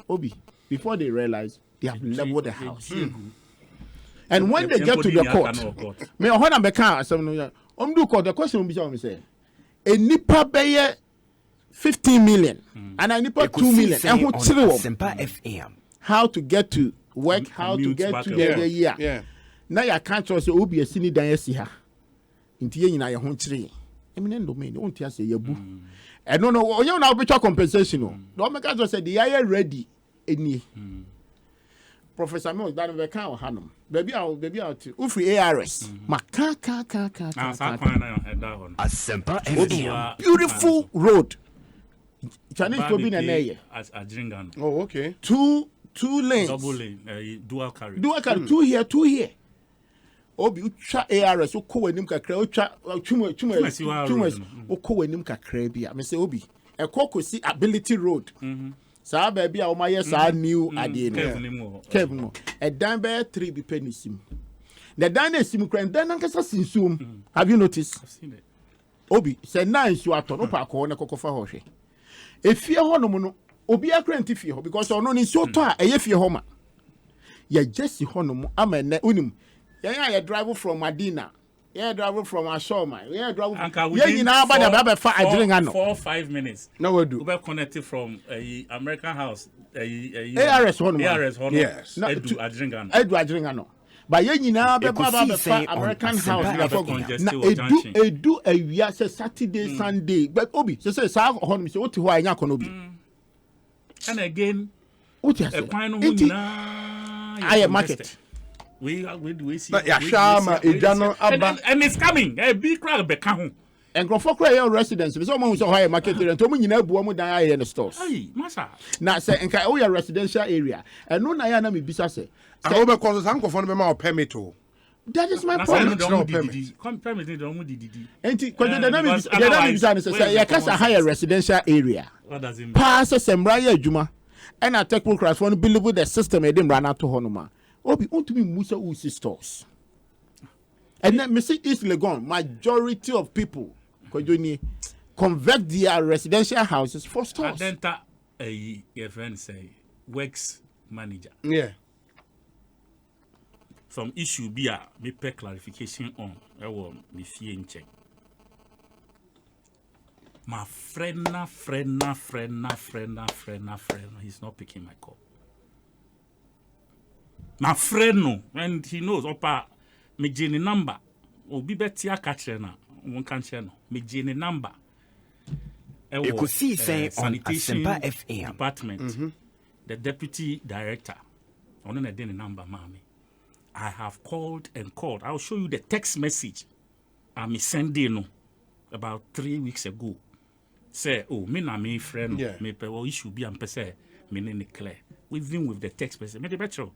Obi. Before they realize they have leveled the house. And when they get to the court, me on a beca, some do court. The question will be say, a nipa bay 15 million and I nipa 2 million. And who FM. How to get to work, how to get to the year. Yeah. Now you can't trust Obi a sini dan yesi ha. Inti ye nyina ye ho kire. Eminent domain, won't you say yabu. I don't know, you now better compensation. No make us say the are ready any. Professor Mills that we can hanum. Baby out Ufri ARS. Maka. Asempa FM. Beautiful road. Chinese to be na eye. Oh, okay. Two lanes. Double lane, dual carry. Two here. Obi ucha ARS uko wenim kakra ucha chuma uko wenim kakra bia me say obi ekokosi ability road sa ba bia o maye sa new ade no kevin e dan be 3 bi penisim the dan na sim kran dan nankasa sinsum have you noticed? I've seen it. Obi say na nsu ato no pa ko na kokofa ho hwe efie ho no mu no obi akra ntifie ho because ono ni nsu to a eye fie ho ma ya jesi ho no mu amene unim. Yeah, drive from Medina. Yeah, drive from Ashoma. Yeah, drive. Yeah, now about the 4-5 minutes. No, we do. We connected from American House. ARS one. Yes. Edu Adringano. But yeah, now about American House. Edu a year Saturday, Sunday. But Obi, so say sa hon me say what who anya kono bi. And again, what you say? I market. We see. But Shama, and it's coming. A big crowd beka ho. And go for your residence. So someone who's a higher market and to me you know buamu dan in the stores. Hey, massa. Now say enka o your residential area. And no na ya na me bisa say. I hope because sanko for no permit o. That is my point. Come permit they don't didi. Enti because the name is say ya kasa higher residential area. What does it mean? Pass semra ya adwuma. And a technical class one believe the system e dem run to honoma. Obi want me Musa Usi stores. And then me see East Legon, majority of people convert their residential houses for stores. And then your friend say works manager. Yeah. Some issue be a me pay clarification on. I will me fear in check. My friend, he's not picking my call. My friend no, and he knows opa me jeni number. Obi betia catcher na one can share no. Me jeni number. Ekosiisen on Asempa FM department. The deputy director. On a den number, mommy. I have called. I'll show you the text message. I'm sending no about 3 weeks ago. Say, oh, me na me friend. Yeah. Me pe issue be am say me ne clear. We've been with the text message. Me the better.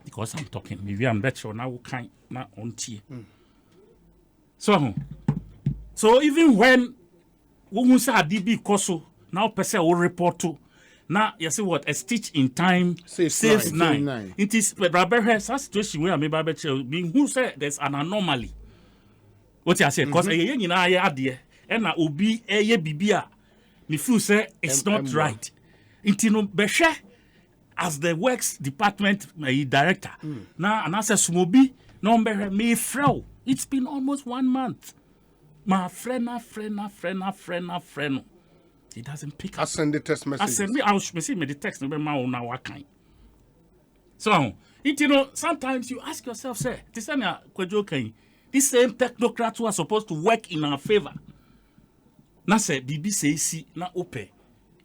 Because I'm talking, maybe I'm better now. Kind not on tea. So even when we say DB Koso now, person will report to now. You see what a stitch in time saves 9. It is but Rabbi has a situation where maybe better being who said there's an anomaly. What you say? Because you know I had there and na obi bibia. Me feel say it's not right. Intino beshe. As the works department director, now and as a smoby, number me fro. It's been almost 1 month. My friend. He doesn't pick up. I send the text message. I send me. I'll see me the text. Number my own now kind. So you know sometimes you ask yourself, say, this is this same technocrats who are supposed to work in our favor. Now say BBC na open.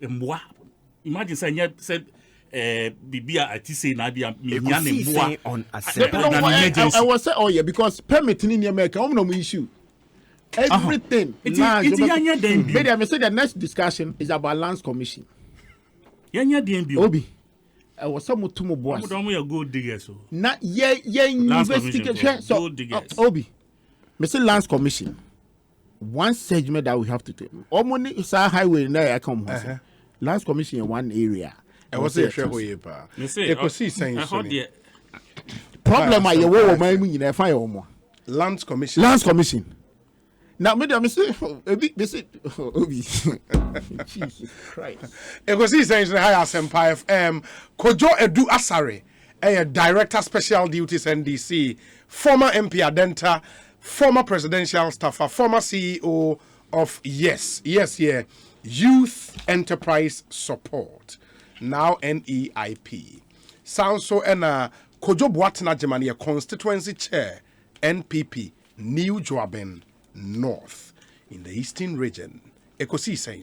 Imagine saying said. Bibia say na dia Ekosiisen on I was say oh yeah because permitting in America no issue everything maybe I say the next discussion is about lands commission Obi was some to boys. Gold diggers. Not investigation. So, Obi, Mr. Lands Commission. One segment that we have to take. Omoni Sa Highway now I come. Lands Commission in one area. I was a share way pa. Ekosiisen. Problem I wo my in a fire omo. Lands Commission. Lands Commission. Now me say Obi Jesus Christ. Ekosiisen high Asempa FM. Kojo Edu Asare, a director special duties NDC, former MP Adenta, former presidential staffer, former CEO of Youth Enterprise Support, now NEIP. Sounds so Kojo Boatena Germany constituency chair, NPP, New Joaben North, in the Eastern region. Ekosiisen.